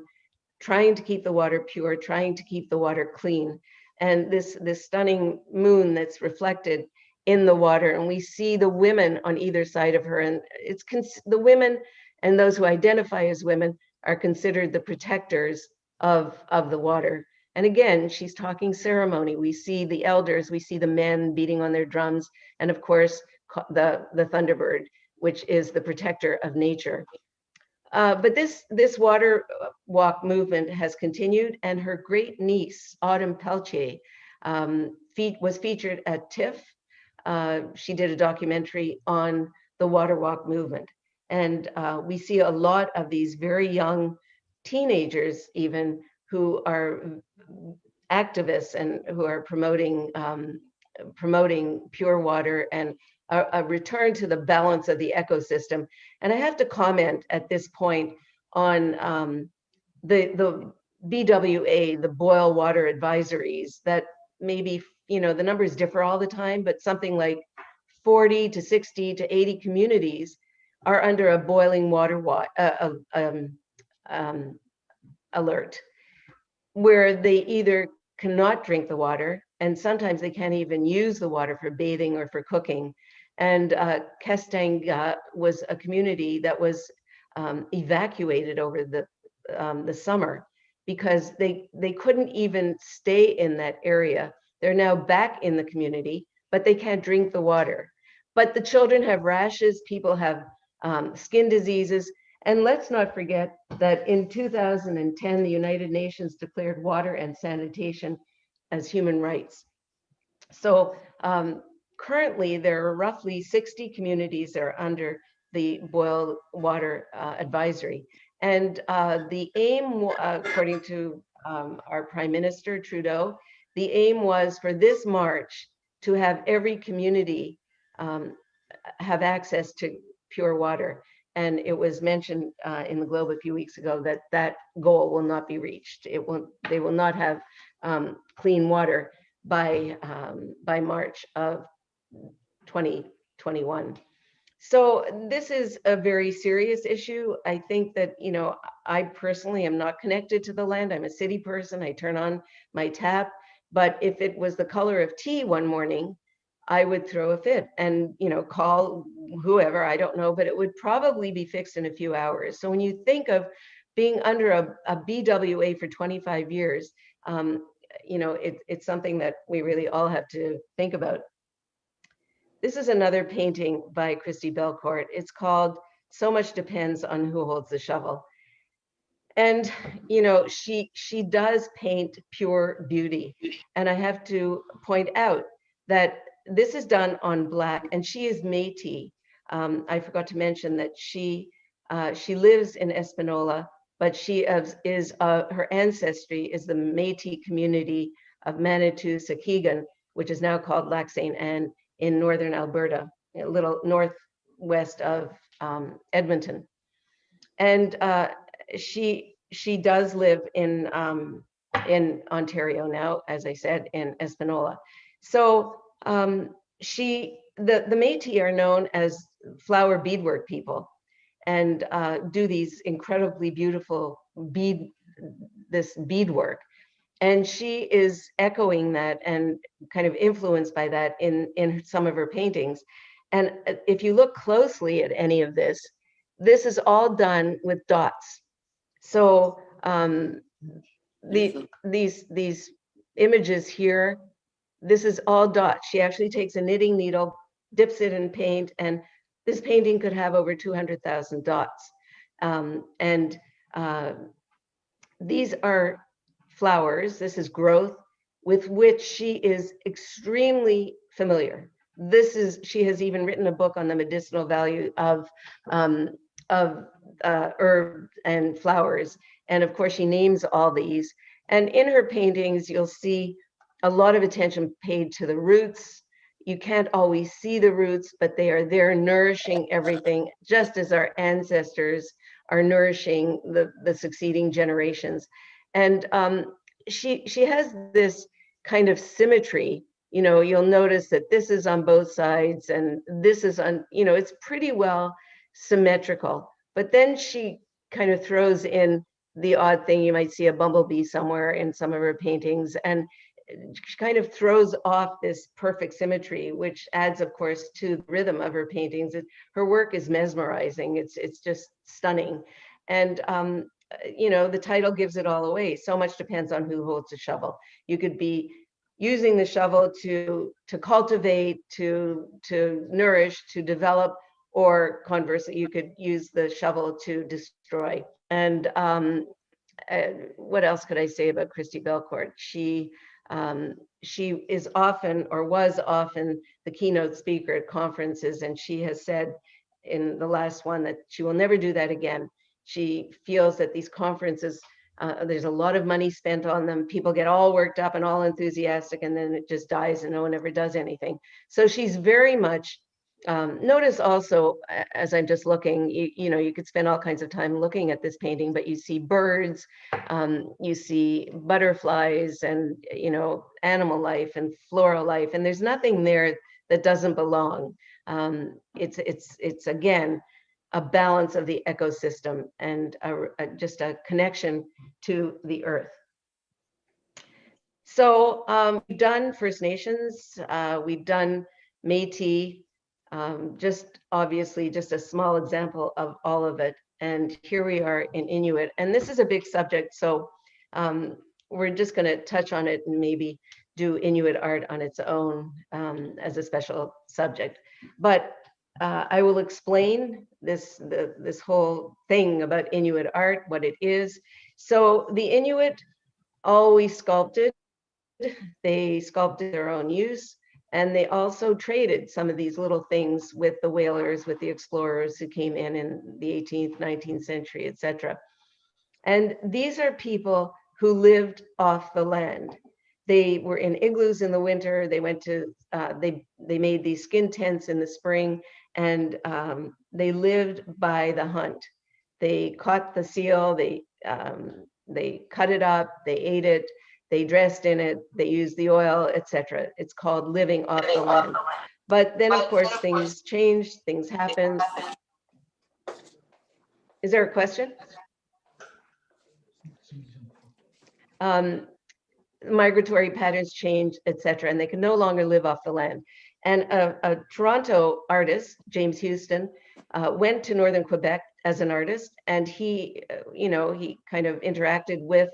trying to keep the water pure, trying to keep the water clean. And this stunning moon that's reflected in the water. And we see the women on either side of her. And it's the women and those who identify as women are considered the protectors of the water. And again, she's talking ceremony. We see the elders, we see the men beating on their drums, and of course, the Thunderbird, which is the protector of nature. But this water walk movement has continued, and her great niece, Autumn Peltier, was featured at TIFF. She did a documentary on the water walk movement. And we see a lot of these very young teenagers even who are activists and who are promoting pure water and a return to the balance of the ecosystem. And I have to comment at this point on the BWA, the boil water advisories, that maybe, you know, the numbers differ all the time, but something like 40 to 60 to 80 communities are under a boiling water alert, where they either cannot drink the water, and sometimes they can't even use the water for bathing or for cooking. And Kestang was a community that was evacuated over the summer because they couldn't even stay in that area. They're now back in the community, but they can't drink the water. But the children have rashes, people have skin diseases. And let's not forget that in 2010, the United Nations declared water and sanitation as human rights. So currently there are roughly 60 communities that are under the boil water advisory. And the aim, according to our Prime Minister Trudeau, the aim was for this March to have every community have access to pure water. And it was mentioned in the Globe a few weeks ago that that goal will not be reached. They will not have clean water by March of 2021. So this is a very serious issue. I think that, you know, I personally am not connected to the land. I'm a city person. I turn on my tap. But if it was the color of tea one morning, I would throw a fit and, you know, call whoever, I don't know, but it would probably be fixed in a few hours. So when you think of being under a BWA for 25 years, you know, it's something that we really all have to think about. This is another painting by Christy Belcourt. It's called So Much Depends on Who Holds the Shovel. And, you know, she does paint pure beauty. And I have to point out that this is done on black, and she is Métis. I forgot to mention that she lives in Espanola, but she is her ancestry is the Métis community of Manitou-Saukegan, which is now called Lac Saint Anne in northern Alberta, a little northwest of Edmonton. And she does live in Ontario now, as I said, in Espanola. So the Métis are known as flower beadwork people, and do these incredibly beautiful beadwork. And she is echoing that and kind of influenced by that in some of her paintings. And if you look closely at any of this, this is all done with dots. So these images here, this is all dots. She actually takes a knitting needle, dips it in paint, and this painting could have over 200,000 dots. These are flowers. This is growth with which she is extremely familiar. She has even written a book on the medicinal value of herbs and flowers. And of course, she names all these. And in her paintings, you'll see a lot of attention paid to the roots. You can't always see the roots, but they are there nourishing everything, just as our ancestors are nourishing the succeeding generations. And she has this kind of symmetry. You know, you'll notice that this is on both sides and this is on, you know, it's pretty well symmetrical. But then she kind of throws in the odd thing. You might see a bumblebee somewhere in some of her paintings, and she kind of throws off this perfect symmetry, which adds, of course, to the rhythm of her paintings. Her work is mesmerizing. It's just stunning. And you know, the title gives it all away. So much depends on who holds the shovel. You could be using the shovel to cultivate, to nourish, to develop, or conversely, you could use the shovel to destroy. And what else could I say about Christy Belcourt? She is often, or was often, the keynote speaker at conferences, and she has said in the last one that she will never do that again. She feels that these conferences, there's a lot of money spent on them. People get all worked up and all enthusiastic, and then it just dies and no one ever does anything. So she's very much, notice also, as I'm just looking, you know, you could spend all kinds of time looking at this painting, but you see birds, you see butterflies, and, you know, animal life and floral life, and there's nothing there that doesn't belong. It's again, a balance of the ecosystem and just a connection to the earth. So we've done First Nations, we've done Métis, just obviously just a small example of all of it. And here we are in Inuit, and this is a big subject. So we're just going to touch on it and maybe do Inuit art on its own as a special subject. But I will explain this whole thing about Inuit art, what it is. So the Inuit always sculpted. They sculpted their own use, and they also traded some of these little things with the whalers, with the explorers who came in the 18th, 19th century, etc. And these are people who lived off the land. They were in igloos in the winter. They went to, they made these skin tents in the spring, and they lived by the hunt. They caught the seal, they cut it up, they ate it, they dressed in it, they used the oil, etc. It's called living off the land. But then, of course, things changed, things happened. Is there a question? Migratory patterns changed, etc., and they could no longer live off the land. And a Toronto artist, James Houston, went to northern Quebec as an artist, and he, you know, he kind of interacted with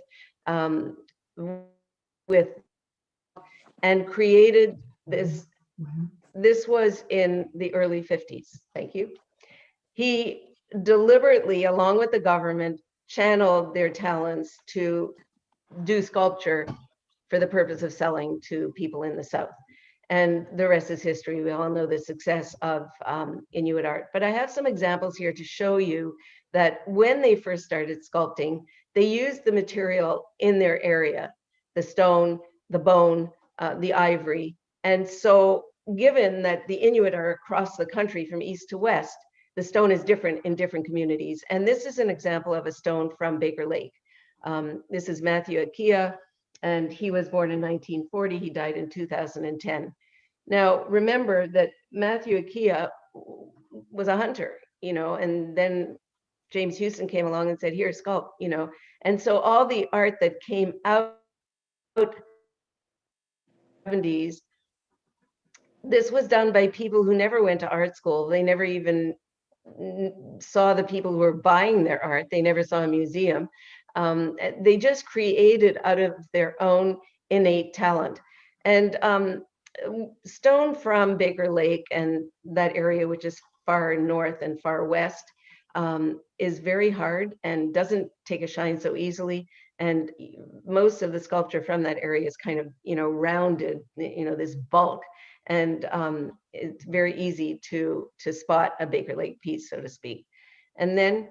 and created this. This was in the early 50s. Thank you. He deliberately, along with the government, channeled their talents to do sculpture for the purpose of selling to people in the South. And the rest is history. We all know the success of Inuit art. But I have some examples here to show you that when they first started sculpting, they used the material in their area, the stone, the bone, the ivory. And so given that the Inuit are across the country from east to west, the stone is different in different communities. And this is an example of a stone from Baker Lake. This is Matthew Akia, and he was born in 1940. He died in 2010. Now, remember that Matthew Akia was a hunter, and then James Houston came along and said, here, sculpt, And so all the art that came out in the 70s, this was done by people who never went to art school. They never even saw the people who were buying their art. They never saw a museum. They just created out of their own innate talent. And stone from Baker Lake and that area, which is far north and far west, is very hard and doesn't take a shine so easily. And most of the sculpture from that area is kind of, rounded, this bulk. And it's very easy to spot a Baker Lake piece, so to speak. And then,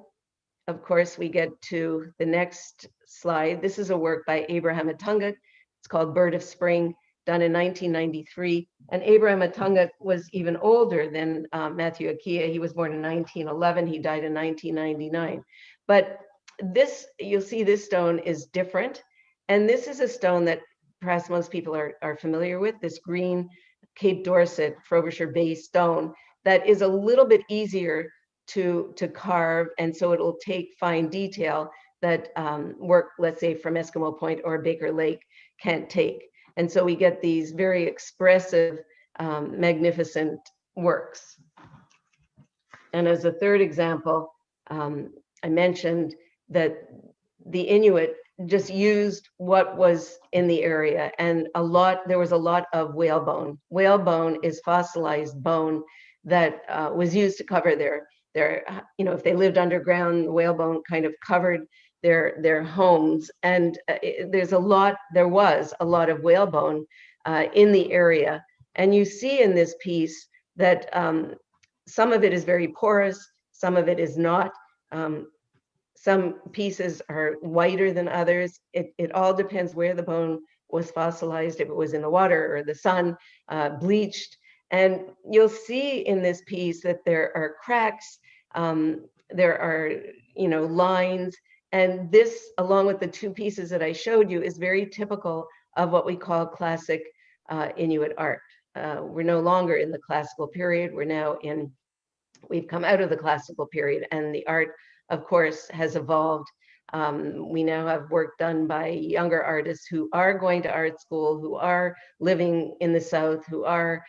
of course, we get to the next slide. This is a work by Abraham Atungat. It's called Bird of Spring, done in 1993. And Abraham Atungat was even older than Matthew Akia. He was born in 1911. He died in 1999. But this, you'll see this stone is different. And this is a stone that perhaps most people are familiar with, this green Cape Dorset Frobisher Bay stone that is a little bit easier to carve. And so it'll take fine detail that work, let's say from Eskimo Point or Baker Lake can't take. And so we get these very expressive, magnificent works. And as a third example, I mentioned that the Inuit just used what was in the area, and there was a lot of whalebone. Whalebone is fossilized bone that was used to cover their, if they lived underground, whalebone kind of covered their homes. And there was a lot of whalebone in the area. And you see in this piece that some of it is very porous, some of it is not. Some pieces are whiter than others. It all depends where the bone was fossilized, if it was in the water or the sun, bleached. And you'll see in this piece that there are cracks, there are, lines. And this, along with the two pieces that I showed you, is very typical of what we call classic Inuit art. We're no longer in the classical period. We've come out of the classical period, and the art, of course, has evolved. We now have work done by younger artists who are going to art school, who are living in the South, who are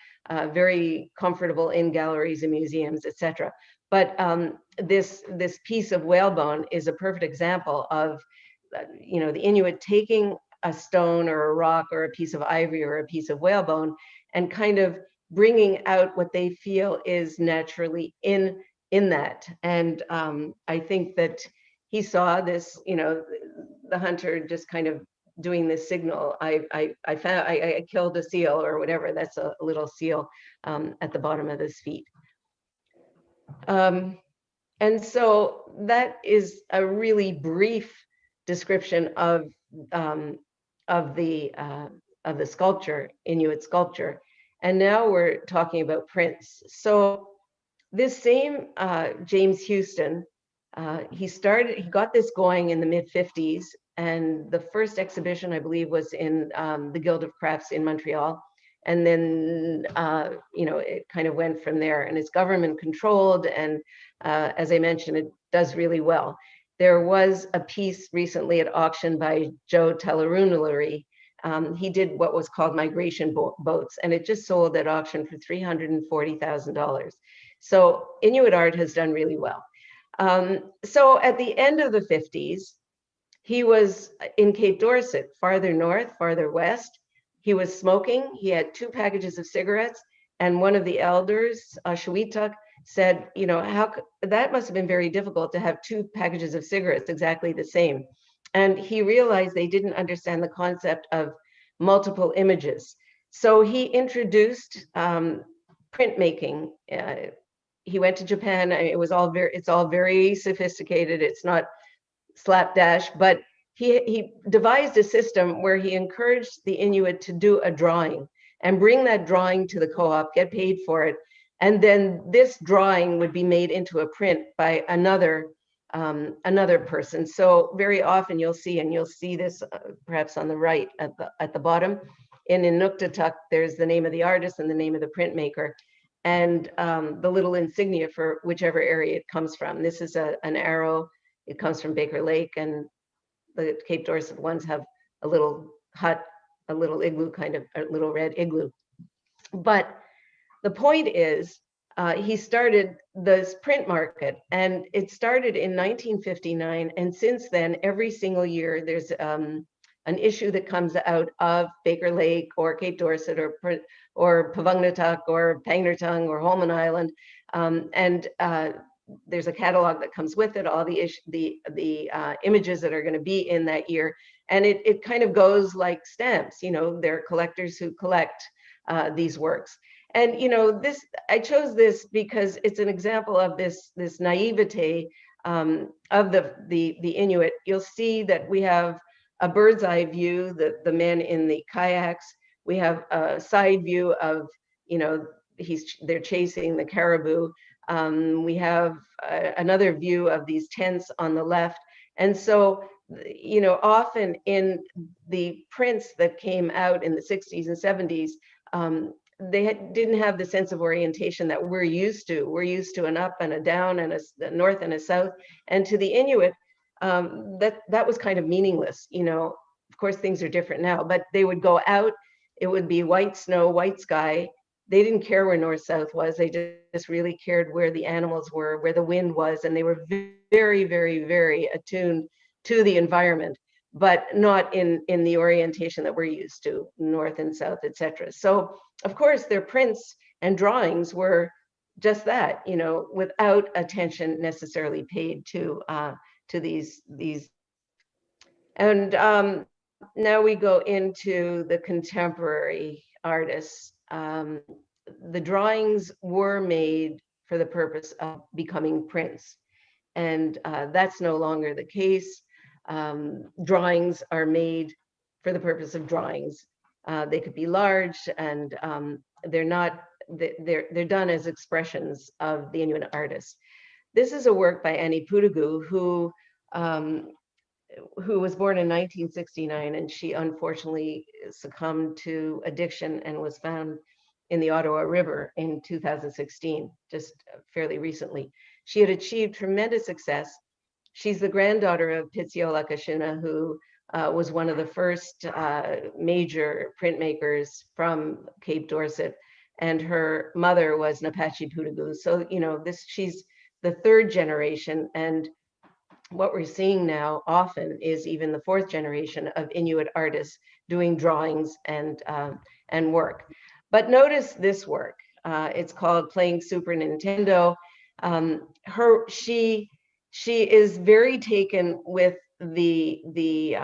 very comfortable in galleries and museums, etc. But this piece of whalebone is a perfect example of, the Inuit taking a stone or a rock or a piece of ivory or a piece of whalebone and kind of bringing out what they feel is naturally in that. And I think that he saw this, the hunter just kind of doing this signal. I killed a seal or whatever. That's a little seal at the bottom of his feet. And so that is a really brief description of the sculpture, Inuit sculpture. And now we're talking about prints. So this same James Houston, he got this going in the mid-50s, and the first exhibition, I believe, was in the Guild of Crafts in Montreal. And then, it kind of went from there, and it's government controlled. And as I mentioned, it does really well. There was a piece recently at auction by Joe Tellerunulari. He did what was called migration boats, and it just sold at auction for $340,000. So Inuit art has done really well. So at the end of the 50s, he was in Cape Dorset, farther north, farther west. He was smoking. He had 2 packages of cigarettes, and one of the elders, Shawituk, said, that must have been very difficult to have 2 packages of cigarettes exactly the same. And he realized they didn't understand the concept of multiple images. So he introduced printmaking. He went to Japan. It's all very sophisticated. It's not slapdash, but he devised a system where he encouraged the Inuit to do a drawing and bring that drawing to the co-op, get paid for it. And then this drawing would be made into a print by another person. So very often you'll see this perhaps on the right at the bottom. In Inuktitut, there's the name of the artist and the name of the printmaker, and the little insignia for whichever area it comes from. This is an arrow. It comes from Baker Lake, and the Cape Dorset ones have a little hut, a little igloo, kind of a little red igloo. But the point is, he started this print market, and it started in 1959. And since then, every single year, there's an issue that comes out of Baker Lake or Cape Dorset or Pavungnatuk or Pangnirtung or Holman Island. There's a catalog that comes with it, all the images that are going to be in that year. And it kind of goes like stamps, there are collectors who collect these works. And I chose this because it's an example of this naivete of the Inuit. You'll see that we have a bird's eye view, the men in the kayaks. We have a side view of, they're chasing the caribou. We have another view of these tents on the left. And so, often in the prints that came out in the 60s and 70s, they didn't have the sense of orientation that we're used to. We're used to an up and a down and a north and a south. And to the Inuit, that was kind of meaningless. Of course, things are different now, but they would go out. It would be white snow, white sky. They didn't care where north-south was. They just really cared where the animals were, where the wind was, and they were very, very, very attuned to the environment, but not in the orientation that we're used to, north and south, etc. So, of course, their prints and drawings were just that, without attention necessarily paid to these. And now we go into the contemporary artists. The drawings were made for the purpose of becoming prints, and that's no longer the case. Drawings are made for the purpose of drawings. They could be large, and they're done as expressions of the Inuit artist. This is a work by Annie Putugu, who was born in 1969, and she unfortunately succumbed to addiction and was found in the Ottawa River in 2016, just fairly recently. She had achieved tremendous success. She's the granddaughter of Pitsiolak Ashuna, who was one of the first major printmakers from Cape Dorset, and her mother was an Apache Putugu. So, she's the third generation, and what we're seeing now often is even the fourth generation of Inuit artists doing drawings and work. But notice this work. It's called Playing Super Nintendo. She is very taken with the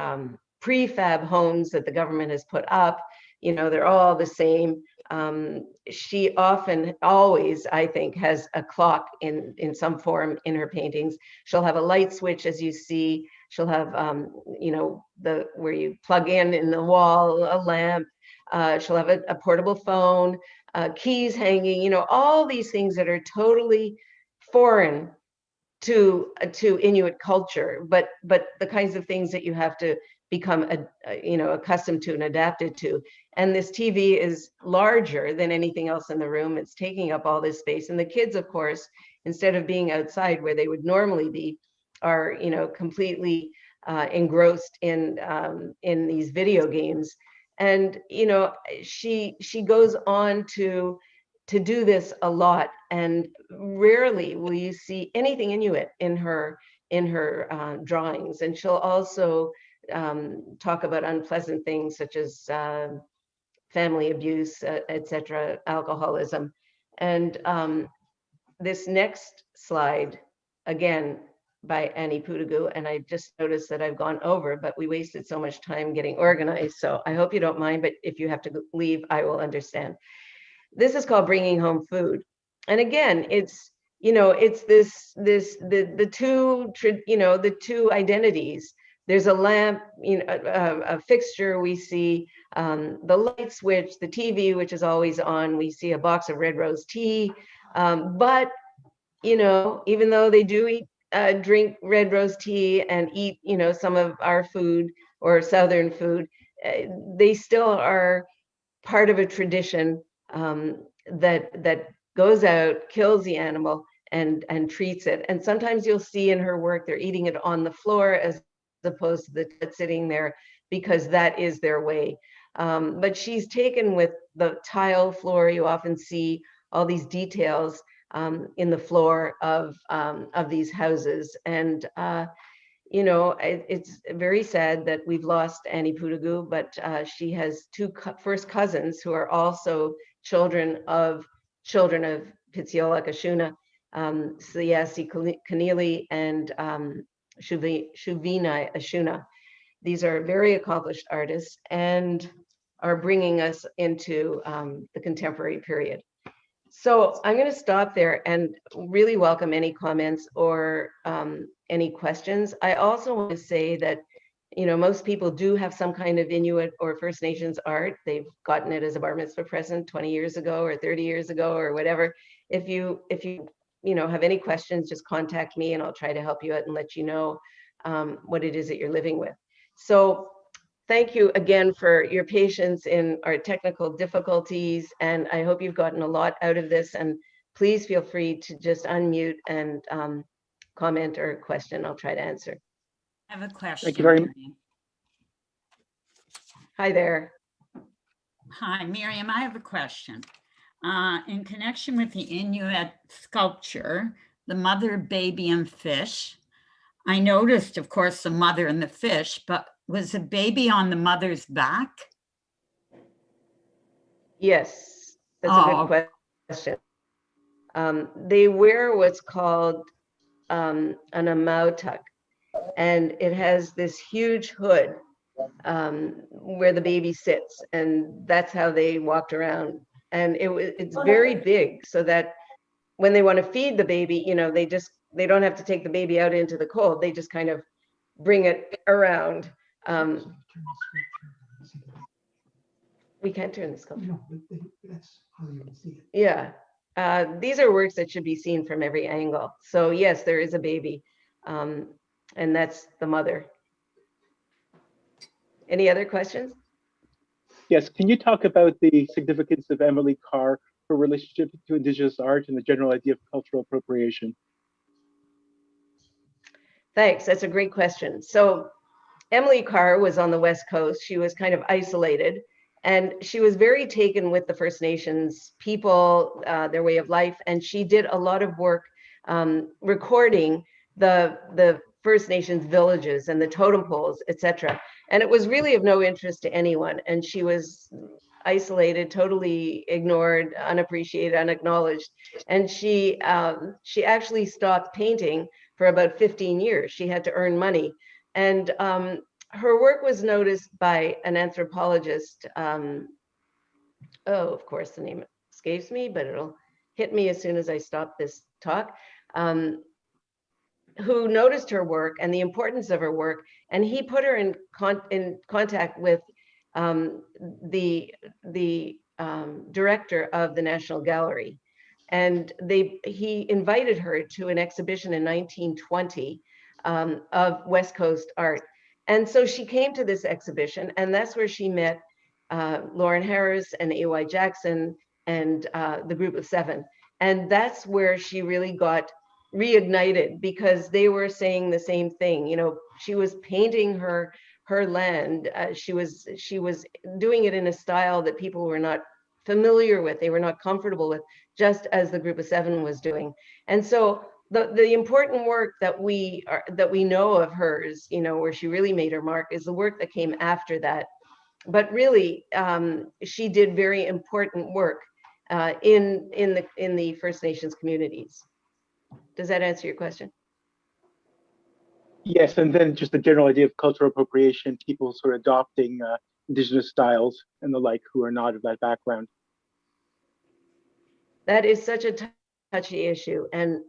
prefab homes that the government has put up. They're all the same. She often, always, I think, has a clock in some form in her paintings. She'll have a light switch, as you see. She'll have, where you plug in the wall, a lamp. She'll have a portable phone, keys hanging, all these things that are totally foreign to Inuit culture, but the kinds of things that you have to become accustomed to and adapted to. And this TV is larger than anything else in the room. It's taking up all this space. And the kids, of course, instead of being outside where they would normally be, are completely engrossed in these video games. And she goes on to do this a lot, and rarely will you see anything Inuit in her drawings. And she'll also talk about unpleasant things such as family abuse, etc., alcoholism. And this next slide, again, by Annie Pudagu, and I just noticed that I've gone over, but we wasted so much time getting organized. So I hope you don't mind, but if you have to leave, I will understand. This is called Bringing Home Food. And again, it's, it's the two identities. There's a lamp, a fixture, we see the light switch, the TV, which is always on, we see a box of red rose tea. But, even though they do eat, drink red rose tea and eat, some of our food or Southern food, they still are part of a tradition that goes out, kills the animal, and treats it. And sometimes you'll see in her work they're eating it on the floor as opposed to the sitting there, because that is their way. But she's taken with the tile floor. You often see all these details in the floor of these houses. And it's very sad that we've lost Annie Pudagu, but she has two first cousins who are also children of Pitsiolak Ashuna, Siyasi Keneally and Shuvina Ashuna. These are very accomplished artists and are bringing us into the contemporary period. So I'm going to stop there and really welcome any comments or any questions. I also want to say that, most people do have some kind of Inuit or First Nations art. They've gotten it as a bar mitzvah present 20 years ago or 30 years ago or whatever. If you have any questions, just contact me and I'll try to help you out and let you know what it is that you're living with. So thank you again for your patience in our technical difficulties, and I hope you've gotten a lot out of this. And please feel free to just unmute and comment or question. I'll try to answer. I have a question. Thank you very much. Hi there. Hi, Miriam. I have a question. In connection with the Inuit sculpture, the mother, baby, and fish, I noticed, of course, the mother and the fish, but was the baby on the mother's back? Yes, that's a good question. They wear what's called an amautuk, and it has this huge hood where the baby sits, and that's how they walked around. And it's very big, so that when they want to feed the baby, they don't have to take the baby out into the cold. They just kind of bring it around. We can't turn this sculpture. No, that's how you would see it. Yeah, these are works that should be seen from every angle. So yes, there is a baby, and that's the mother. Any other questions? Yes, can you talk about the significance of Emily Carr, her relationship to Indigenous art, and the general idea of cultural appropriation? Thanks, that's a great question. So Emily Carr was on the West Coast. She was kind of isolated, and she was very taken with the First Nations people, their way of life, and she did a lot of work recording the First Nations villages and the totem poles, etc. And it was really of no interest to anyone, and she was isolated, totally ignored, unappreciated, unacknowledged. And she actually stopped painting for about 15 years. She had to earn money. And her work was noticed by an anthropologist. Of course, the name escapes me, but it'll hit me as soon as I stop this talk. Who noticed her work and the importance of her work, and he put her in contact with the director of the National Gallery, and he invited her to an exhibition in 1920 of West Coast art. And so she came to this exhibition, and that's where she met Lauren Harris and A.Y. Jackson and the Group of Seven. And that's where she really got reignited, because they were saying the same thing. She was painting her land. She was doing it in a style that people were not familiar with, they were not comfortable with, just as the Group of Seven was doing. And so the important work that we know of hers, where she really made her mark, is the work that came after that. But really, she did very important work in the First Nations communities. Does that answer your question? Yes, and then just the general idea of cultural appropriation, people sort of adopting Indigenous styles and the like who are not of that background. That is such a touchy issue. And,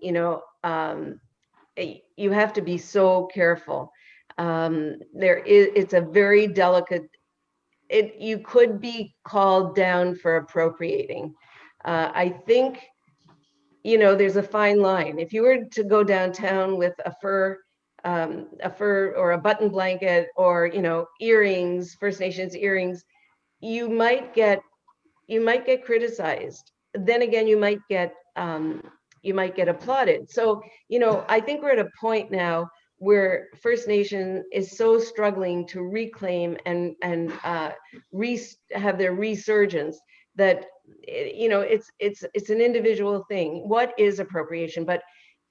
you have to be so careful. It's a very delicate, you could be called down for appropriating. I think, there's a fine line. If you were to go downtown with a fur or a button blanket or, earrings, First Nations earrings, you might get criticized. Then again, you might get applauded. So, I think we're at a point now where First Nation is so struggling to reclaim and have their resurgence that, it's an individual thing. What is appropriation,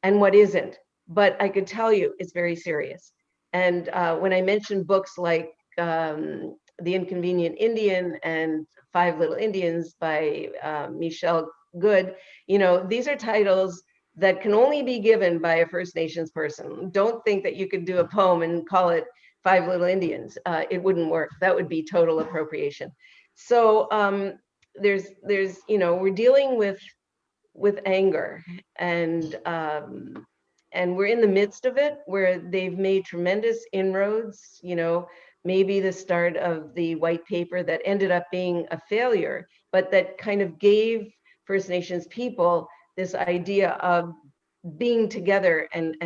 and what isn't? But I could tell you it's very serious. And when I mentioned books like The Inconvenient Indian and Five Little Indians by Michelle Good, these are titles that can only be given by a First Nations person. Don't think that you could do a poem and call it Five Little Indians. It wouldn't work. That would be total appropriation. So there's we're dealing with anger, and we're in the midst of it, where they've made tremendous inroads, maybe the start of the white paper that ended up being a failure, but that kind of gave First Nations people this idea of being together and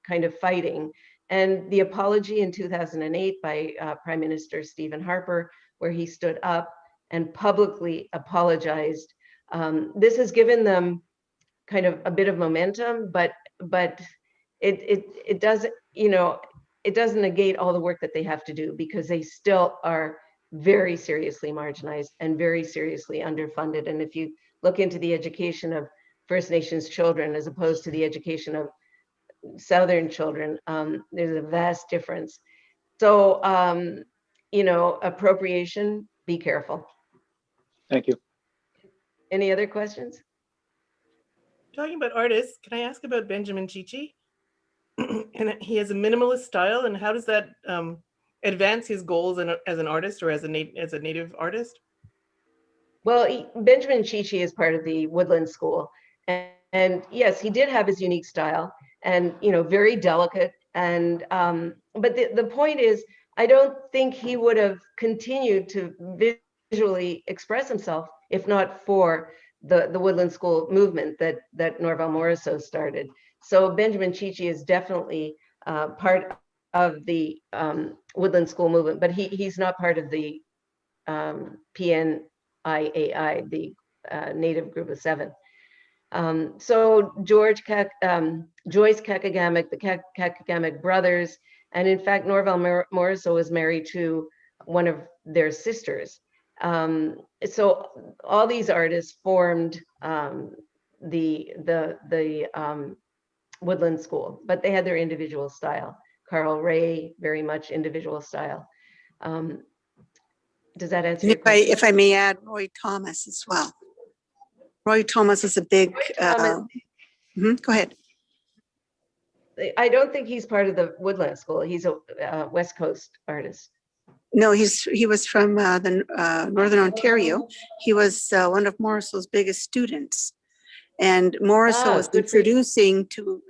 kind of fighting. And the apology in 2008 by Prime Minister Stephen Harper, where he stood up and publicly apologized. This has given them kind of a bit of momentum, but it doesn't, it doesn't negate all the work that they have to do, because they still are very seriously marginalized and very seriously underfunded. And if you look into the education of First Nations children as opposed to the education of Southern children, there's a vast difference. So, appropriation, be careful. Thank you. Any other questions? Talking about artists, can I ask about Benjamin Chichi? And he has a minimalist style, and how does that advance his goals as an artist or as a native artist? Well, Benjamin Chichi is part of the Woodland School, and yes, he did have his unique style, and very delicate. And but the point is, I don't think he would have continued to visually express himself if not for the Woodland School movement that Norval Morrison started. So Benjamin Chichi is definitely part of the Woodland School movement, but he's not part of the PNIAI, the Native Group of Seven. So Joyce Kakagamak, the Kakagamak brothers, and in fact, Norval Morrison was married to one of their sisters. So all these artists formed the Woodland School, but they had their individual style. Carl Ray, very much individual style. Does that answer your question? If I may add, Roy Thomas as well. Roy Thomas is a big, go ahead. I don't think he's part of the Woodland School. He's a West Coast artist. No, he was from the Northern Ontario. He was one of Morrison's biggest students. And Morrison was introducing to,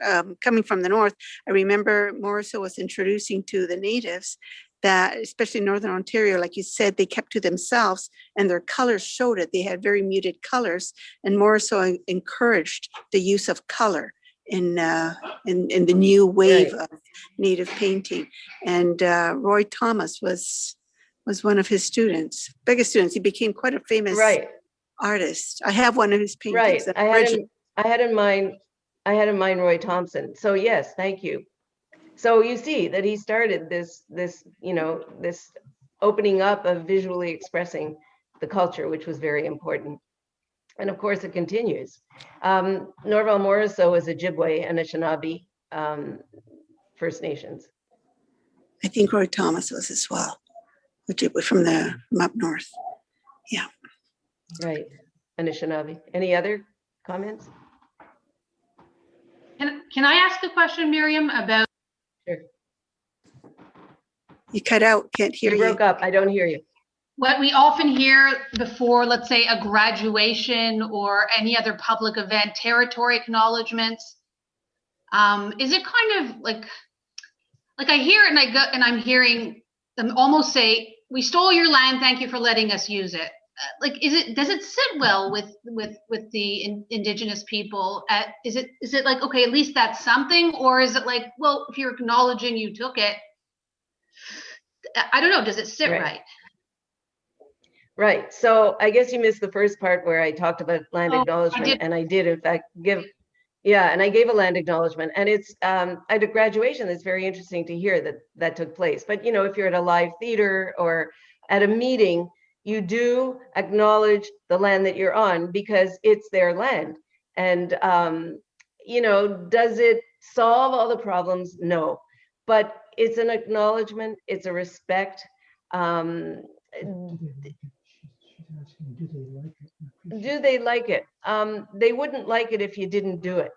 coming from the north, I remember Morrison was introducing to the natives that, especially Northern Ontario, like you said, they kept to themselves and their colors showed it. They had very muted colors, and Morrison encouraged the use of color in the new wave of native painting. And Roy Thomas was one of his students, biggest students. He became quite a famous artist. I have one of his paintings. Right. I had in mind Roy Thompson. So yes, thank you. So you see that he started this opening up of visually expressing the culture, which was very important. And of course it continues. Norval Morrison was Ojibwe and Anishinaabe First Nations. I think Roy Thomas was as well, Ojibwe from up north. Yeah. Right, Anishinaabe. Any other comments? Can I ask a question, Miriam, about You cut out, can't hear You you. broke up. I don't hear you. What we often hear before, let's say, a graduation or any other public event, territory acknowledgements. Is it kind of like I hear it and I go and I'm hearing them almost say, "We stole your land. Thank you for letting us use it." Like, does it sit well with the Indigenous people? Is it like, okay, at least that's something, or is it like, well, if you're acknowledging you took it, I don't know. Does it sit right? Right. So I guess you missed the first part where I talked about land acknowledgement, I did. and I did in fact give, yeah, and I gave a land acknowledgement, and it's at a graduation. That's very interesting to hear that took place. But you know, if you're at a live theater or at a meeting, you do acknowledge the land that you're on because it's their land. And you know, does it solve all the problems? No, but it's an acknowledgement. It's a respect. Do they like it? They wouldn't like it if you didn't do it.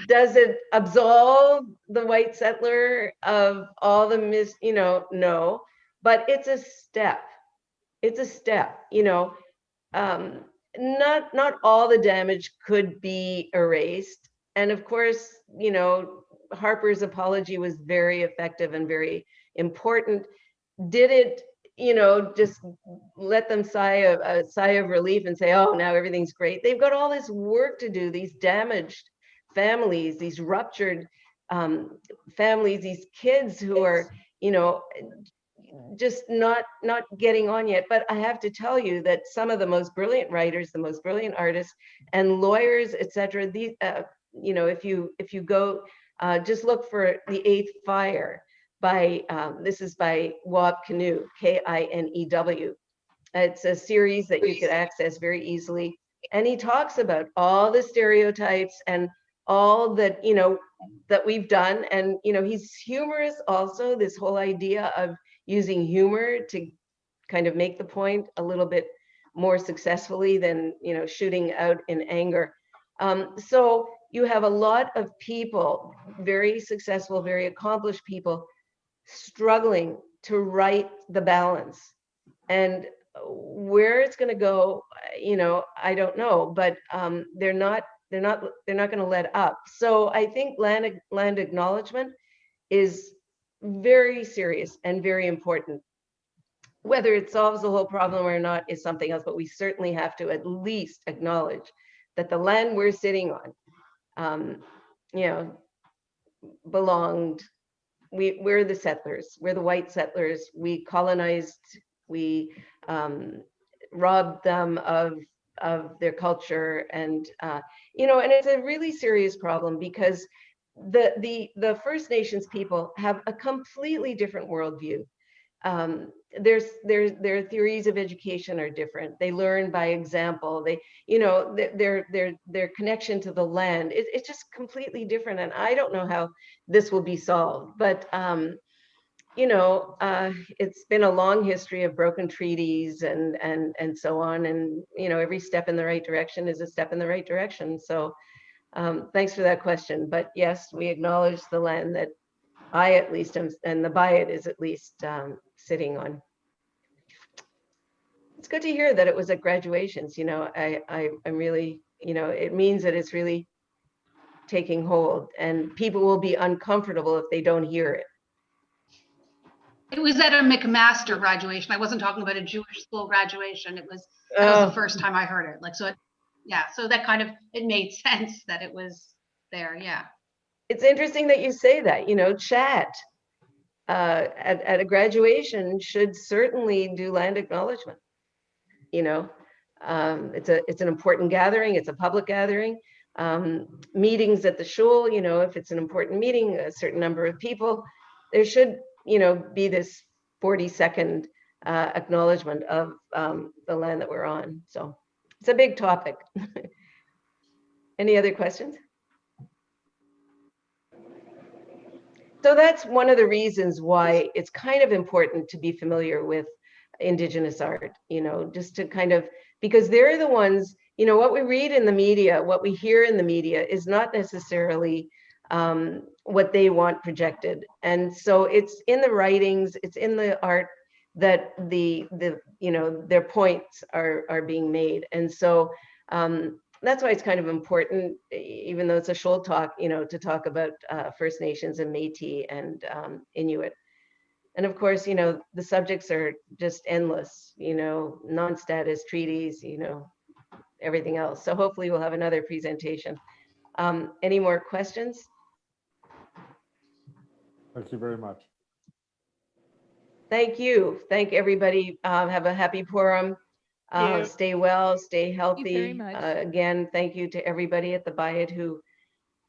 Does it absolve the white settler of all the you know, no, but it's a step. It's a step, you know. Not all the damage could be erased. And of course, you know, Harper's apology was very effective and very important. Did it, you know, just let them sigh a sigh of relief and say, oh, now everything's great? They've got all this work to do, these damaged families, these ruptured families, these kids who are, you know, just not getting on yet. But I have to tell you that some of the most brilliant writers, the most brilliant artists and lawyers, etc., these, you know, if you go, just look for The Eighth Fire by, this is by Webb, Kinew. It's a series that you could access very easily. And he talks about all the stereotypes and all that, you know, that we've done. And, you know, he's humorous also, this whole idea of using humor to kind of make the point a little bit more successfully than, you know, shooting out in anger. So you have a lot of people, very successful, very accomplished people, struggling to right the balance. And where it's going to go, you know, I don't know, but they're not going to let up. So I think land acknowledgement is very serious and very important. Whether it solves the whole problem or not is something else, but we certainly have to at least acknowledge that the land we're sitting on, you know, belonged. We're the settlers. We're the white settlers. We colonized. We robbed them of their culture, and you know, and it's a really serious problem because the First Nations people have a completely different worldview. Their theories of education are different. They learn by example. They, you know, their connection to the land, it's just completely different. And I don't know how this will be solved, but you know, it's been a long history of broken treaties and so on. And you know, every step in the right direction is a step in the right direction. So thanks for that question. But yes, we acknowledge the land that I at least am, and the Bayit is at least sitting on. It's good to hear that it was at graduations. You know, I'm really, you know, it means that it's really taking hold, and people will be uncomfortable if they don't hear it. It was at a McMaster graduation. I wasn't talking about a Jewish school graduation. That was the first time I heard it. Like, so, yeah. So that kind of, it made sense that it was there. Yeah. It's interesting that you say that. You know, chat at a graduation should certainly do land acknowledgement. You know, it's an important gathering. It's a public gathering. Meetings at the shul. You know, if it's an important meeting, a certain number of people, there should, you know, be this 40-second acknowledgement of the land that we're on. So it's a big topic. Any other questions? So that's one of the reasons why it's kind of important to be familiar with Indigenous art, you know, just to kind of, because they're the ones, you know, what we read in the media, what we hear in the media is not necessarily what they want projected. And so it's in the writings, it's in the art that their points are being made. And so that's why it's kind of important, even though it's a shul talk, to talk about First Nations and Metis and Inuit. And of course, the subjects are just endless, non-status treaties, everything else. So hopefully we'll have another presentation. Any more questions? Thank you very much. Thank you. Thank everybody. Have a happy Purim. you. Stay well, stay healthy. Thank you very much. Again, thank you to everybody at the Bayit who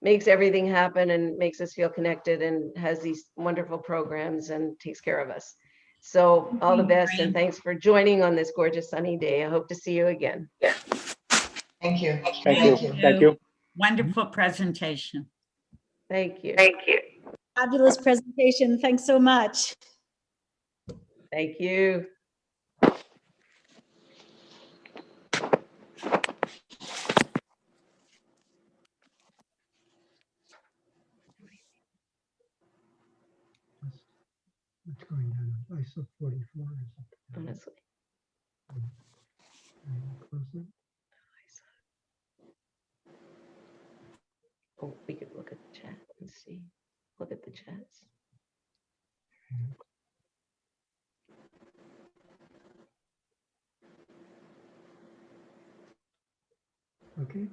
makes everything happen and makes us feel connected and has these wonderful programs and takes care of us. So all the best and thanks for joining on this gorgeous sunny day. I hope to see you again. Thank you. Thank you. Thank you. Wonderful presentation. Thank you. Thank you. Fabulous presentation. Thanks so much. Thank you. What's going on? I saw 44. Honestly. Close it. Oh, we could look at the chat and see. Look at the chats. Okay.